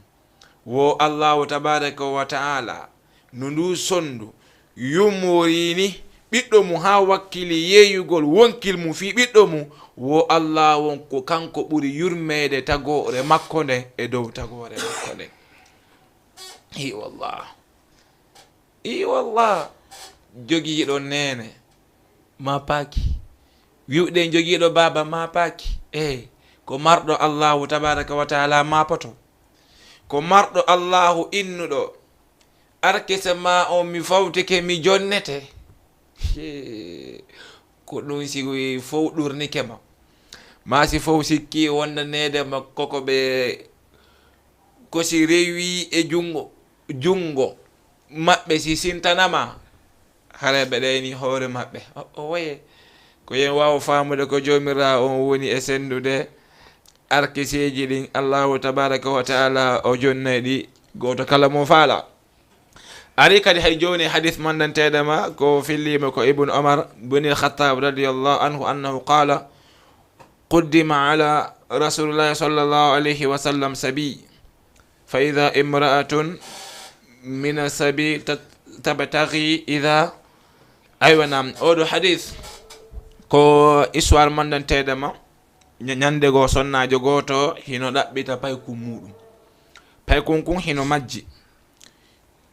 B: wo allahu tabaraka wa taala no ndu sondu yummorini ɓiɗɗo mum ha wakkili yeyugol wonkil mum fi ɓiɗɗo mum wo allah won ko kanko ɓuri yurmede tagore makko nden e dow tagore makko nden wallah jogiiɗo nene ma paaki wiwɗen jogiiɗo baba ma paaki ko marɗo allahu tabaraka wa taala mapoto ko marɗo allahu innuɗo arkese ma on mi fawtike mi jonnete ko ɗum si fof ɗurnike ma si fof sikki wondanede makko ko ɓe kosi rewi e jungo maɓɓe si sintanama hareɓe ɗeni hoore maɓɓe o waye ko yen wawa famude ko jomira on woni e sendude arkiseji ɗin allahu tabaraka wa taala o jonnaɗi goto kala mo faala ari kadi hay joni hadith mandanteɗema ko fillima ko ibnu umar bni al-khattab radiyallahu anhu annahu qala quddima ala rasulillahi sallallahu alayhi wa sallam sabi fa idha imra'atun min asabi tabtaghi idha aywanam oɗo hadith ko histoire mandanteɗema ñande go sonnajo goto hino ɗaɓɓita paykum muɗum paykun kun hino majji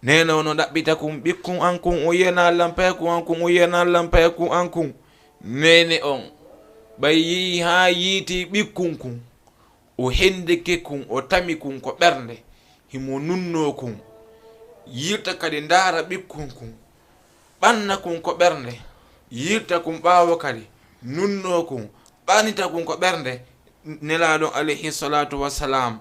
B: neno no ɗaɓɓita kum ɓikkun an kun o yiyana allan paykun an kun o yiyana allan paykun an kun nene on ɓay yi ha yiiti ɓikkun kun o hendike kun o tami kun ko ɓernde himo nunno kun yirta kadi ndaara ɓikkun kun ɓanna kun ko ɓernde yirta kun ɓaawo kadi nunno kun ɓanita kun ko ɓernde nelaɗon alayhi salatu wassalam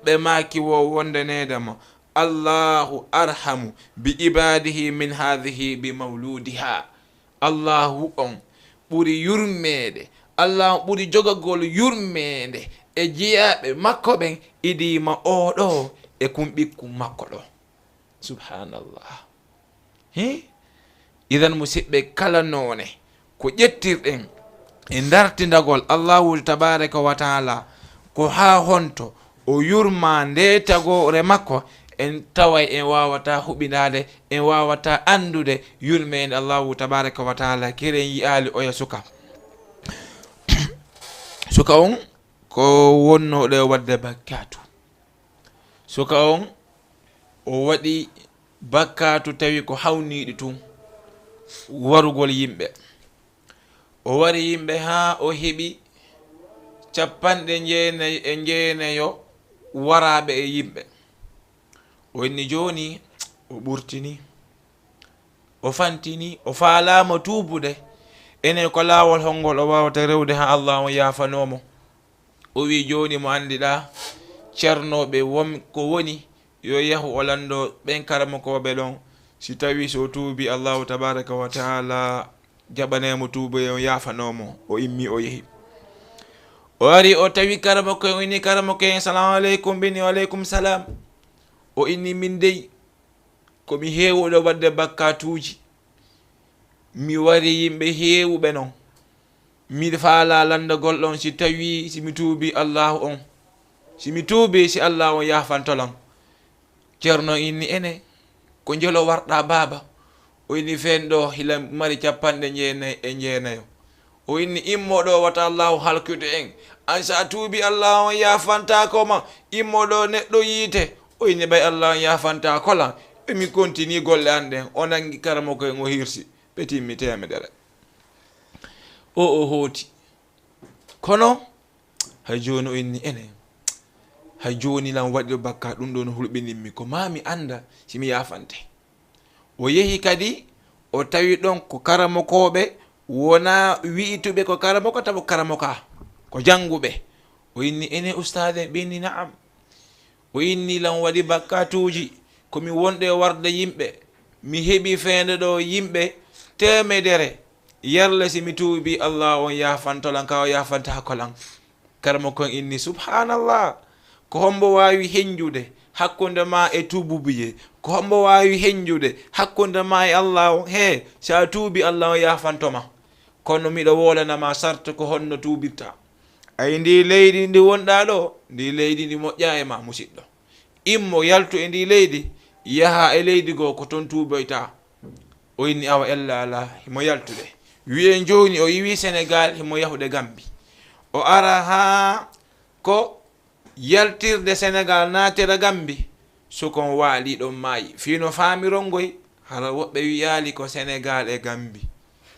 B: ɓe maaki wo wondanedema allahu arhamu bi ibadihi min hadhihi bi mawludiha allahu on ɓuri yurmede allahu ɓuri jogagol yurmede e jeyaɓe makko ɓen idima oɗo e kum ɓikkum makko ɗo subhanallah idan musidɓe kala none ko ƴettirɗen e dartidagol allahu tabaraka wa taala ko ha honto o yurma ndetagore makko en taway en wawata huɓinade en wawata andude yurmede allahu tabaraka wa taala kiren yiyali oya suka suka on ko wonnoɗo wadde bakkatu suka on o waɗi bakkatu tawi ko hawniɗi tun warugol yimɓe o wari yimɓe ha o heɓi 99 waraɓe e yimɓe o inni joni o ɓurtini o fantini o faalama tubude enen ko laawol hongol o wawata rewde ha allah o yafanomo o wi joni mo andiɗa ceernoɓe won ko woni yo yahu o lando ɓen karamakoɓe ɗon si tawi so tuubi allahu tabaraka wa taala jaɓanemo tuuba o yafanomo o immi o yehi o ari o tawi karamako o inni karamako en salamu aleykum bini waleykum salam o inni min dey komi heewuɗo wadde bakkatuji mi wari yimɓe heewuɓe noon mi faala landagol ɗon si tawi simi tuubi allahu on simi tuubi si allah on yafantolam ceerno inni ene ko jelo warɗa baaba o inni fen ɗo hila mari 99 o inni immoɗo wata allahu halkude en an sa tuubi allah on yafantakoma immoɗo neɗɗo yiite o inni ɓay allah on yafantakola emi continue golle an ɗen o nangi karamako en o hirsi ɓe timmi 100 o hooti kono hay joni o inni ene hay joni lam waɗi bakka ɗum ɗo no hulɓinimmi ko mami anda simi yafante o yehi kadi o tawi ɗon ko karamokoɓe wona wi'ituɓe ko karamoko tabo karamoka ko janguɓe o inni ene ustade ɓenni naam o inni lam waɗi bakkatuji komi wonɗe warde yimɓe mi heeɓi feende ɗo yimɓe 100 yerle simi tuubi allah on yafantolan ka o yafanta kolan karamokon inni subhanallah ko hombo wawi henjude hakkunde ma e tububiye ko hombo wawi henjude hakkunde ma e allah o he sa tuubi allah o yafantoma kono miɗo wolanama sarta ko honno tuubirta ay ndi leydi ndi wonɗa ɗo ndi leydi ndi moƴƴa e ma musidɗo immo yaltu e ndi leydi yaha e leydi goo ko toon tuuboyta o inni awa ella ala himo yaltude wiye joni o yiwi sénégal himo yahude gambi o ara ha ko yaltirde sénégal natira gambi sukon waali ɗon maayi fino famirongoy hara woɓɓe wiyali ko sénégal e gambi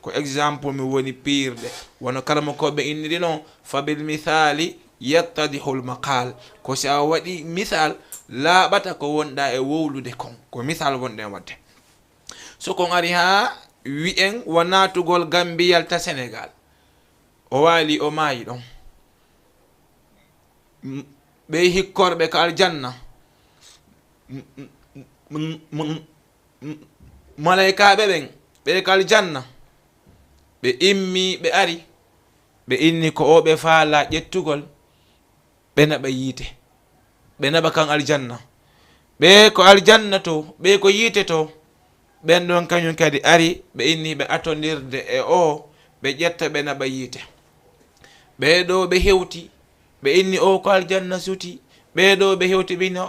B: ko exemple mi woni pirde wono karamakoɓe inniri noon fabil mithali yattadihul maqal ko si a waɗi misal laaɓata ko wonɗa e wowlude kon ko misal wonɗen wadde sukon ari ha wi'en wonatugol gambi yalta sénégal o waali o maayi ɗon ɓe hikkorɓe ko aljanna malaikaɓe ɓen ɓe ko aljanna ɓe immi ɓe ari ɓe inni ko o ɓe faala ƴettugol ɓe naɓa yiite ɓe naɓa kan aljanna ɓe ko aljanna to ɓe ko yiite to ɓen ɗon kañum kadi ari ɓe inni ɓe atondirde e o ɓe ƴetta ɓe naɓa yiite ɓeɗo ɓe hewti ɓe inni o ko aljanna suti ɓeɗo ɓe hewti ɓe inni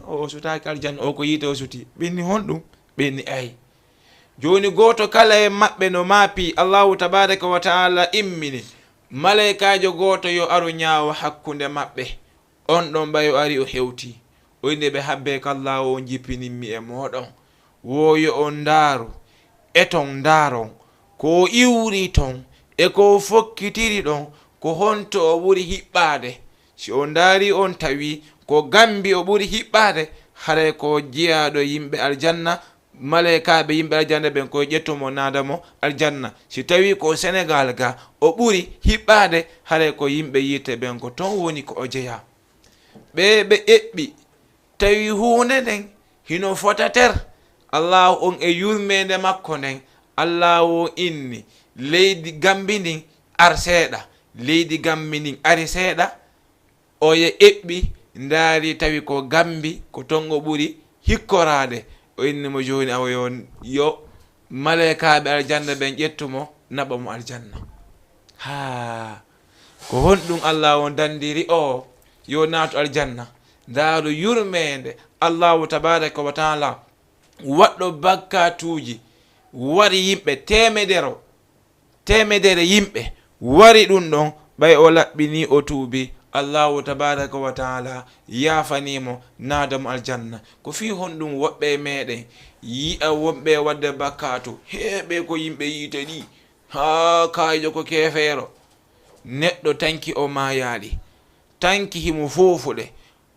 B: o sutaki aljanna o ko yiite o suti ɓe inni honɗum ɓe inni ayi joni goto kala e maɓɓe no maapi allahu tabaraka wa taala immini malaikajo goto yo aru ñaawa hakkunde maɓɓe on ɗon ɓayo ari o hewti o inni ɓe habbe ko allahu o jippinimmi e moɗon woyo on ndaaru eton ndaaron ko iwri ton e ko fokkitiri ɗon ko honto o ɓuri hiɓɓade si o ndaari on tawi ko gambi o ɓuri hiɓɓade hare ko jiyaɗo yimɓe aljanna malaikaɓe yimɓe aljanna ɓen koye ƴettumo nadamo aljanna. si tawi ko Sénégal ga o ɓuri hiɓɓade hare ko yimɓe yite ɓen ko ton woni ko o jeeya. ɓe eɓɓi tawi hunde nden hino fotater allahu on e yurmede makko nden allahu inni leydi gambi ndin ar seeɗa, leydi gambi ndin ari seeɗa, oye eɓɓi ndaari tawi ko gambi ko ton o ɓuri hikkorade, o innimo joni awa yo malaikaɓe aljanna ɓen ƴettumo naɓa mo aljanna. ha ko honɗum allah on dandiri o yo naatu aljanna. ndaaru yurmede allahu tabaraka wa taala waɗɗo bakkatuji wari yimɓe temedere yimɓe wari ɗum ɗon ɓay o laɓɓini o tuubi allahu tabaraka wa taala yafanimo nadamo aljanna. ko fi honɗum woɓɓe meɗen yi'a wonɓe wadde bakkatu heɓe ko yimɓe yiite ɗi ha kayjo ko kefeero neɗɗo tanki o mayaɗi tanki himo fofuɗe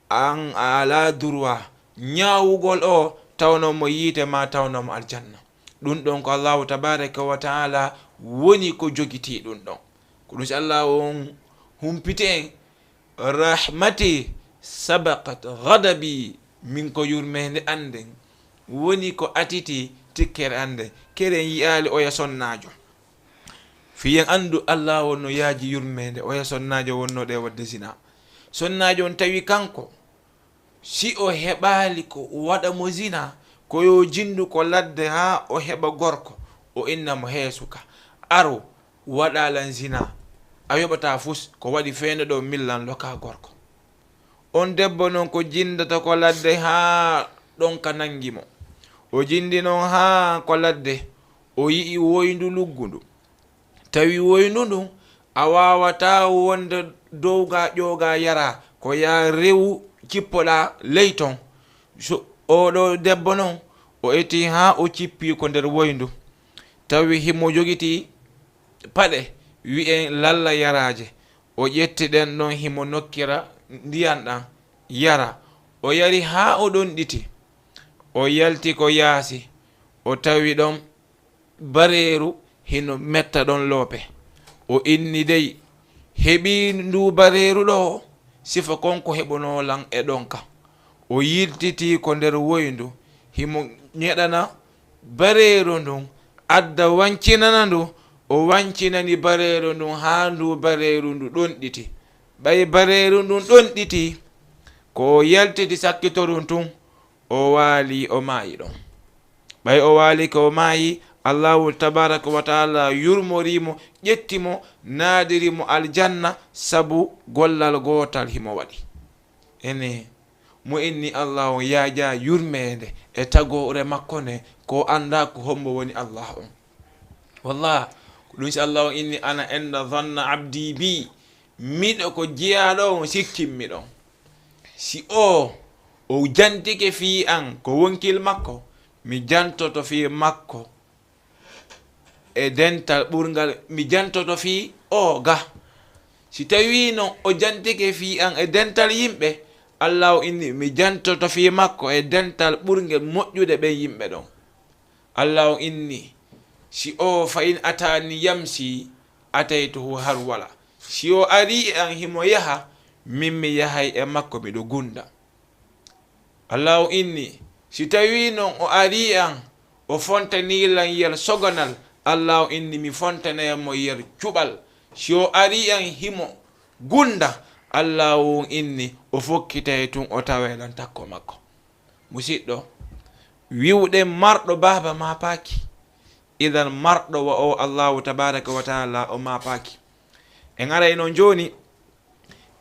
B: an ala droit ñawugol o tawnomo yiite ma tawnomo aljanna. ɗum ɗon ko allahu tabaraka wa taala woni ko jogiti ɗum ɗon. ko ɗum si allah on humpite en rahmati sabaqat ghadabi min ko yurmede anden woni ko atiti tikkere anden keren yiyali oya sonnajo fiyen andu allah wonno yaaji yurmede oya sonnajo wonnoɗe wadde zina. sonnajo on tawi kanko si o heɓali ko waɗamo zina ko yo jindu ko ladde ha o heɓa gorko o innamo heesuka aro waɗalan zina a yoɓata fus ko waɗi feende ɗo millan loka gorko. on debbo noon ko jindata ko ladde ha ɗon ka nangimo o jindi noon ha ko ladde o yii woyndu luggundu tawi woyndu ndun a wawata wonde dowga ƴoga yara ko ya rewu cippoɗa ley ton. so oɗo debbo noon o eti ha o cippi ko nder woyndu tawi himo jogiti paɗe wi'en lalla yaraje o ƴetti ɗen ɗon himo nokkira ndiyan ɗan yara o yari ha o ɗon ɗiti o yalti ko yaasi o tawi ɗon bareeru hino metta ɗon loope o inni dey heɓi ndu bareeru ɗo sifa konko heɓonolan e ɗon ka o yiltiti ko nder woyndu himo ñeɗana bareeru ndun adda wancinana ndu o wancinani bareeru ndun ha ndu bareeru ndu ɗon ɗiti ɓay bareeru ndun ɗon ɗiti ko yaltiti sakkitorum tun o waali o maayi ɗon ɓay o waali ko maayi allahu tabaraka wa taala yurmorimo ƴettimo naadirimo aljanna sabu gollal gootal himo waɗi. ene mo inni allah on yaaja yurmede e tagore makko nde ko anda ko hombo woni allah on. wallah ko ɗum si allah on inni ana enda dhanna abdi bi miɗo ko jeyaɗo on sikkinmi ɗon si o jantike fi an ko wonkil makko mi jantoto fi makko e dental ɓurgal mi jantoto fi o ga si tawi non o jantike fi an e dental yimɓe allah o inni mi jantoto fi makko e dental ɓurgel moƴƴude ɓen yimɓe ɗon. allah o inni si o fa in atani yamsi ataytuhu har wala si o ari an himo yaha min mi yahay e makko miɗo gunda. allah o inni si tawi non o ari an o fontanilan yer sogonal allah o inni mi fontanayamo yer cuɓal si o ari an himo gunda allah o inni o fokkitay tun o tawelan takko makko. musidɗo wiwɗen marɗo baba ma paaki idan marɗo wa o allahu tabaraka wa taala o ma paaki. en aray noon joni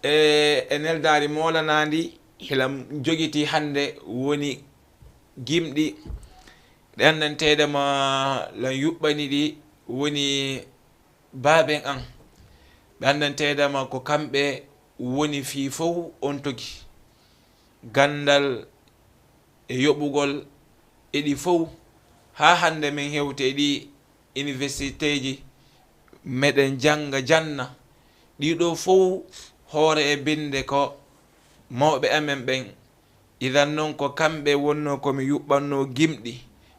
B: e neldari molanadi hilam jogiti hande woni gimɗi ɗe andantedema lan yuɓɓani ɗi woni baben an ɓe andantedema ko kamɓe woni fi fof on togi gandal e yoɓugol eɗi fof ha hande min hewte ɗi université ji meɗen janga janna ɗiɗo fof hoore e binde ko mawɓe amen ɓen idan noon ko kamɓe wonno komi yuɓɓanno gimɗi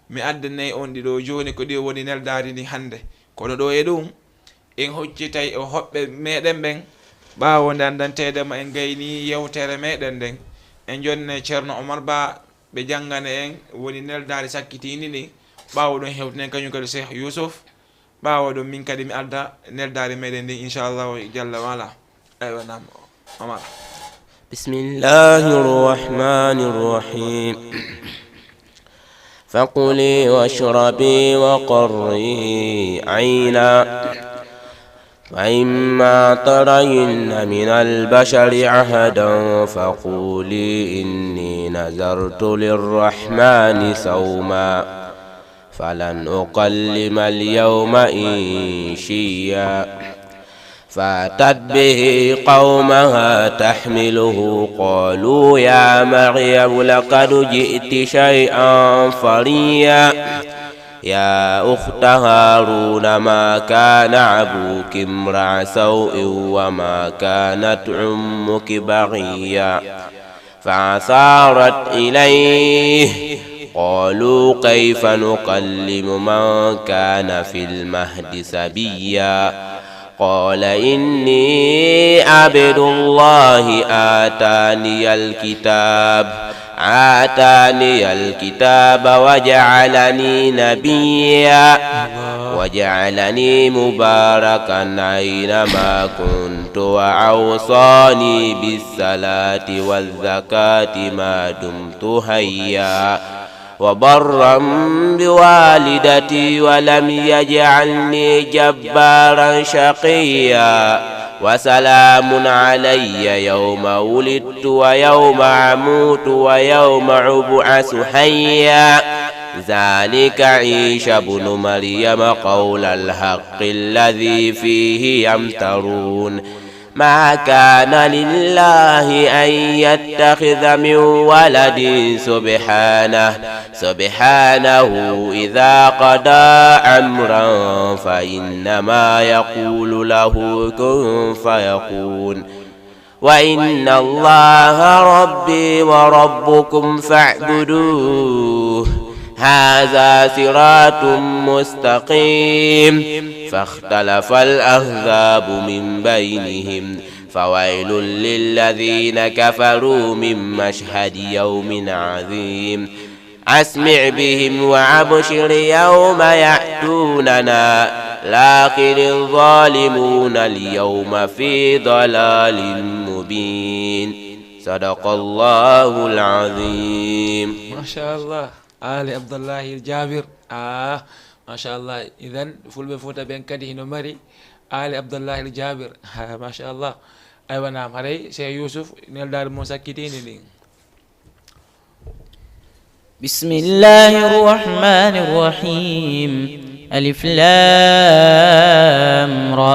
B: mi addanayi on ɗiɗo joni ko ɗi woni neldari ndi hande kono ɗo e ɗum en hoccitay o hoɓɓe meɗen ɓen ɓawo nde andantedema en gayni yewtere meɗen nden en jonne ceerno Oumar Ba ɓe janggane en woni neldari sakkitini ɗi ɓawo ɗon hewtinen kañum kadi Cheikh Yousuf ɓawo ɗum min kadi mi adda neldari meɗen ndi inchallahu jalla wala aywa nam Omar.
C: bismillahi rrahmani rrahim فكلي واشربي وقري عينا فإما ترين من البشر عهدا فقولي إني نذرت للرحمن صوما فلن أكلم اليوم إنشيا فأتت به قومها تحمله قالوا يا مريم لقد جئت شيئا فريا يا أخت هارون ما كان أبوك امرأ سوء وما كانت أمك بغيا فأثارت إليه قالوا كيف نكلم من كان في المهد سبيا قال إني عبد الله آتاني الكتاب وجعلني نبيا وجعلني مباركا أينما كنت وأوصاني بالصلاة والزكاة ما دمت حيا وبرا بوالدتي ولم يجعلني جبارا شقيا وسلام علي يوم ولدت ويوم أموت ويوم أبعث حيا ذلك عيسى ابن مريم قول الحق الذي فيه يمترون ما كان لله أن يتخذ من ولد سبحانه إذا قضى أمرا فإنما يقول له كن فيكون وإن الله ربي وربكم فاعبدوه هذا صراط مستقيم فاختلف الأحزاب من بينهم فويل للذين كفروا من مشهد يوم عظيم أسمع بهم وأبشر يوم يأتوننا لكن الظالمون اليوم في ضلال مبين صدق الله العظيم.
B: ما شاء الله Ali Abdullahi Jabir machallah idan fulɓe fouta ɓen kadi hino mari Ali Abdullahi Jabir machallah aywa nam haray Cheikh Yousuf neldare mo sakkitini ɗin.
D: bismillahi rrahmani rrahim alif lam ra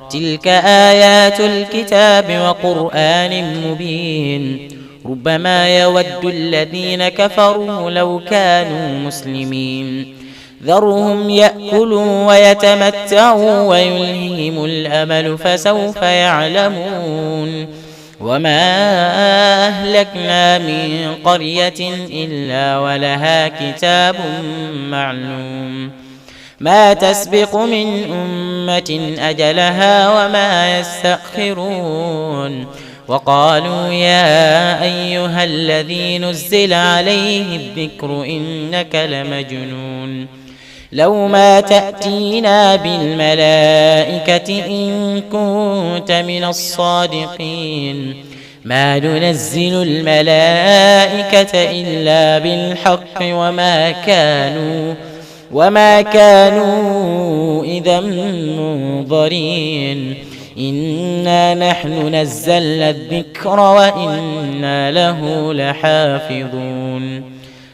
D: tilka ayatul kitabi wa qur'anin mubin ربما يود الذين كفروا لو كانوا مسلمين ذرهم يأكلوا ويتمتعوا ويلههم الأمل فسوف يعلمون وما أهلكنا من قرية إلا ولها كتاب معلوم ما تسبق من أمة أجلها وما يستأخرون وقالوا يا أيها الذي نزل عليه الذكر إنك لمجنون لو ما تأتينا بالملائكة إن كنت من الصادقين ما ننزل الملائكة إلا بالحق وما كانوا إذا منظرين إنا نحن نزلنا الذكر وإنا له لحافظون.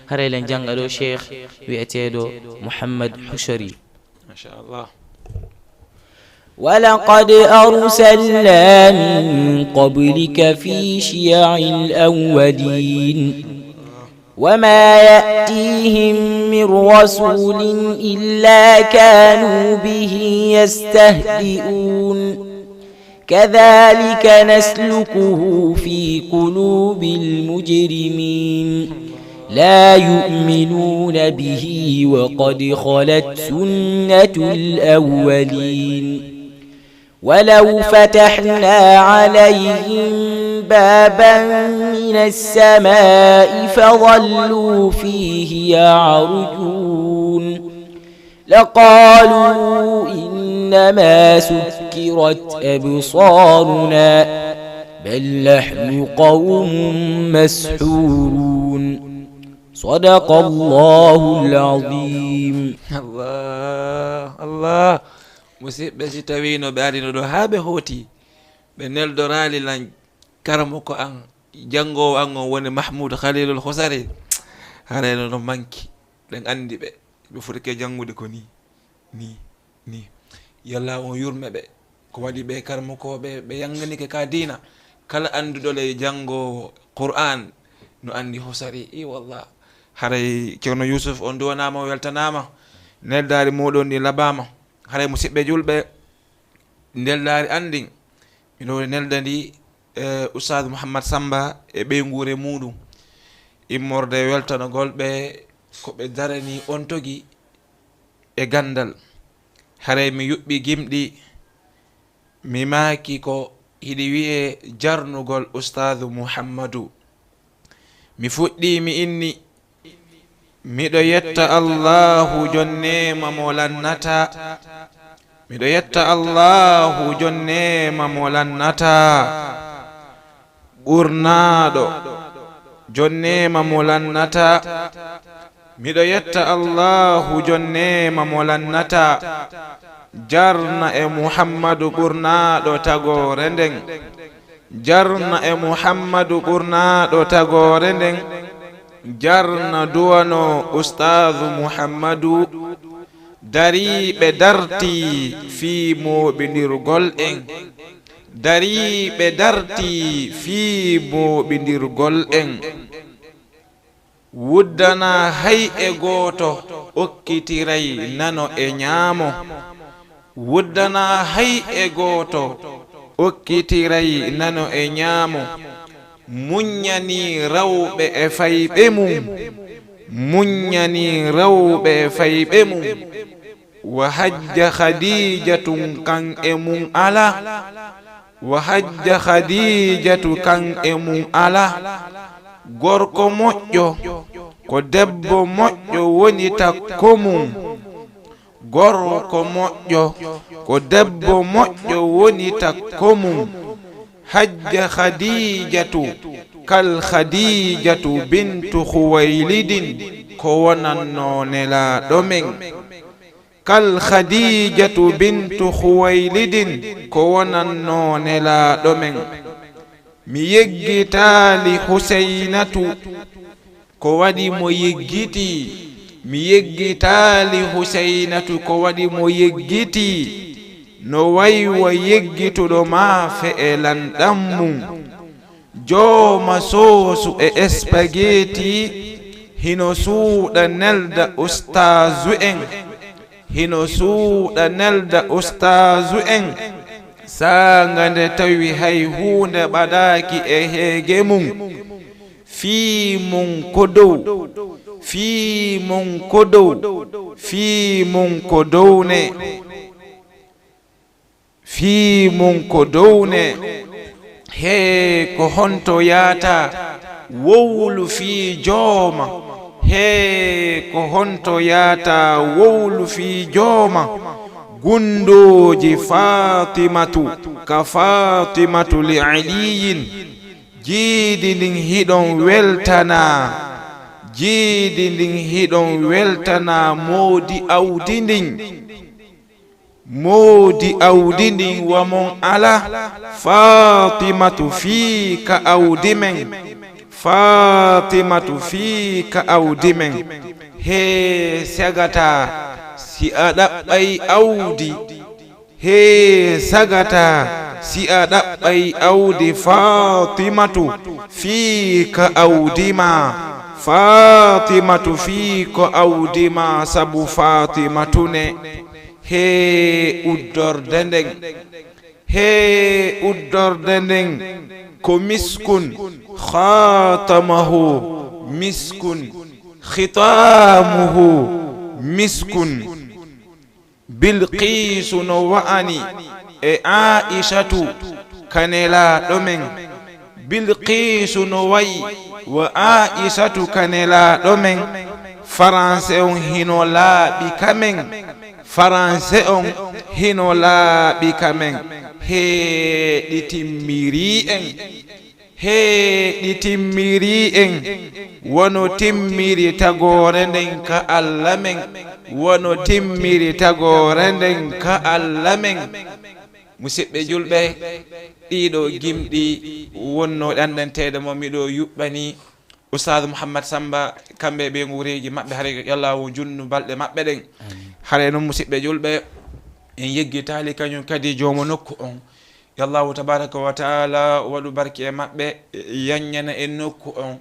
D: هريلا جانغالو شيخ ويأتيدو محمد حشري
B: ما شاء الله.
D: ولقد أرسلنا من قبلك في شيع الأولين وما يأتيهم من رسول إلا كانوا به يستهزئون كذلك نسلكه في قلوب المجرمين لا يؤمنون به وقد خلت سنة الأولين ولو فتحنا عليهم بابا من السماء فظلوا فيه يعرجون لقالوا إنما سكرت أبصارنا بل نحن قوم مسحورون صدق الله العظيم.
B: الله musidɓe si tawi no ɓe ari no ɗo haa ɓe hooti ɓe neldorali lan karamo ko an janngowo an on woni mahmoudou khalilul husari hareno no manki ɗen anndi ɓe foti ke janngude ko ni yalla on yurme ɓe ko waɗi ɓe karamo ko ɓe yanganike ka dina kala annduɗole janngowo qur'an no anndi husari wallah haray ceerno yousuf on duwanama o weltanama neldari muɗon ndi labama haray musidɓe julɓe neldari andi miɗo nelda ndi oustad mouhammad samba e ɓeygure muɗum immorde weltanogol ɓe ko ɓe darani on togi e gandal haray mi yuɓɓi gimɗi mi maaki ko hiɗi wiye jarnugol oustadu mouhammadou mi fuɗɗi mi inni miɗo yetta allahu jonnema mo lannata miɗo yetta allahu jonnema mo lannata ɓurnaɗo jonnema mo lannata miɗo yetta allahu jonnema mo lannata jarna e muhammadu ɓurnaɗo tagore nden jarna e muhammadu ɓurnaɗo tagore nden jarna duwano ustadu muhammadu dariɓe darti fi moɓidirgol en dariɓe darti fi moɓidirgol en wuddana hay e goto okkitiray nano e ñaamo wuddana hay e goto okkitiray nano e ñaamo muññani rawɓe e fayɓe mum muññani rawɓe e fayɓe mum wa hajja khadijatun kan e mum ala wa hajja khadijatu kan e mum ala gorko moƴƴo ko debbo moƴƴo woni takko mum gorko moƴƴo ko debbo moƴƴo woni takko mum hajja khadijatu kal khadijatu bintu khuwaylidin ko wonanno nelaɗo men kal khadijatu bintu khuwaylidin ko wonanno nelaɗo men mi yeggitali husaynatu ko waɗi mo yeggiti mi yeggitali husaynatu ko waɗi mo yeggiti no waywa yeggituɗo maafe e lanɗam mum jooma soosu e spaghetti hino suuɗa nelda ustazu en hino suuɗa nelda ustazu en sanga nde tawi hay hunde ɓaɗaki e heege mum fii mum ko dow fii mum ko dow fii mum ko downe fii mum ko downe he ko honto yaata wowlu fii jooma he ko honto yaata wowlu fii jooma gundoji fatimatu ka fatimatu li aliyin jiidi ndin hiɗon weltana jiidi ndin hiɗon weltana moodi awdi ndin moodi awdi ndin wamon ala fatimatu fii ka awdi men fatimatu fii ka awdi men he sagata si a ɗaɓɓay awdi he sagata si a ɗaɓɓay awdi fatimatu fii ka awdi ma fatimatu fii ko awdi ma sabu fatimatu ne he uddorde nden he uddorde nden ko miskun khatamahu miskun khitamuhu miskun bilqisu no wa'ani e aishatu kanela ɗomen bilqisu no wayi wa aishatu kanela ɗomen français on hino laaɓi kamen français on hino laaɓi kamen heɗi timmiri en wono timmiri tagore nden ka Allah men wono timmiri tagore nden ka Allah men musidɓe julɓe ɗiɗo gimɗi wonno ɗanɗantede mo miɗo yuɓɓani Oustaz Mouhammad Samba kamɓe ɓe ngureji maɓɓe haare yallahu junnu balɗe maɓɓe ɗen haare noon musidɓe julɓe en yeggitali kañum kadi jomo nokku on yallahu tabaraka wa taala waɗu barke e maɓɓe yanñana en nokku on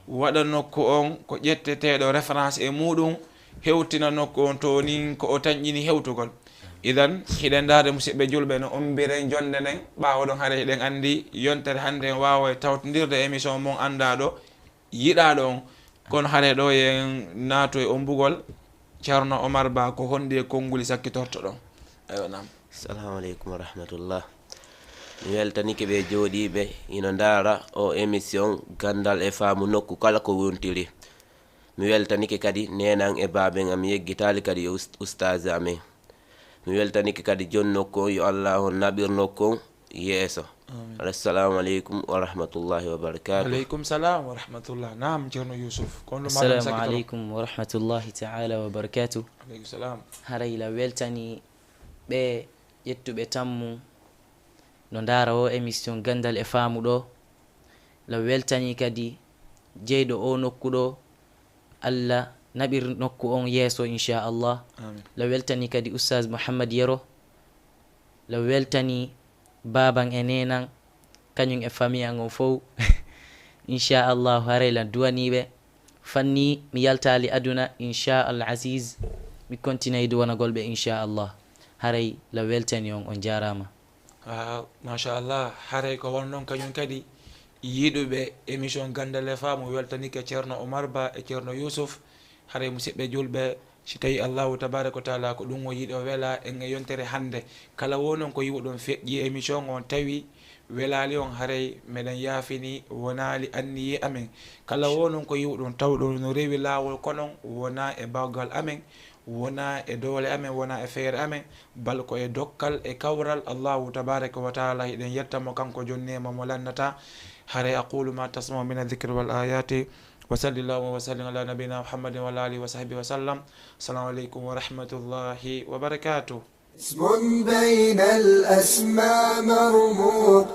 B: waɗa nokku on ko ƴetteteɗo référence e muɗum hewtina nokku on to nin ko o tañƴini hewtugol idan hiɗen dade musidɓe julɓe no ombiren jonde nden ɓawaɗon haare eɗen andi yontere hande en wawa tawtodirde émission mon andaɗo yiɗaɗo on kono haare ɗo yen naato e ombugol ceerno Omar Ba ko hondi e konnguli sakkitorto ɗon ayo nam.
C: Assalamu aleykum wa rahmatullah. mi weltanike ɓe jooɗiɓe ino ndaara o émission gandal e faamu nokku kala ko wontiri. mi weltanike kadi nenan e baaben am yeggitali kadi oustage amen. mi weltanike kadi jon nokku on yo allah on naɓir nokku on yeeso. assalamu aleykum wa rahmatullahi wa barakatuh.
B: aleykum salam wa rahmatullah. Naam ceerno Yousuf.
D: assalamu aleykum wa rahmatullahi taala wa barakatuh.
B: aleykum salam.
D: harayla weltani ɓe ƴettuɓe tammu no ndaara o émission gandal e faamu ɗo. la weltani kadi jeyɗo o nokku ɗo allah naɓir nokku on yeeso inchallah. la weltani kadi oustaz Mouhammad Yero. la weltani baban e nenan kañum e famille an on fof inchallahu harayla duwaniɓe fanni mi yaltali aduna inchallah aziz mi continue duwanagol ɓe inchallah. haray la weltani on jarama.
B: machallah haray ko won noon kañum kadi yiɗuɓe émission gandal e faamu weltanike ceerno Omar Ba e ceerno Yousuf. haray musidɓe julɓe si tawi allahu tabaraka wa taala ko ɗum o yiiɗi o weela en e yontere hande kala wonon ko yiwo ɗon feƴƴi émission on tawi welali on haray meɗen yaafini wonali anniye amen. kala wonon ko yiwo ɗon tawɗo no rewi lawol konon wona e bawgal amen wona e doole amen wona e feere amen bal ko e dokkal e kawral allahu tabaraka wa taala hiɗen yettamo kanko jonnema mo lannata. haray aqulu ma tasmau min adhicre wal ayati wa sallallahu wa sallim ala nabina muhammadin wa ala alihi wa sahbihi wa sallam. assalamu aleykum wa rahmatullahi wa barakatuh.
A: اسم بين الأسماء مرموق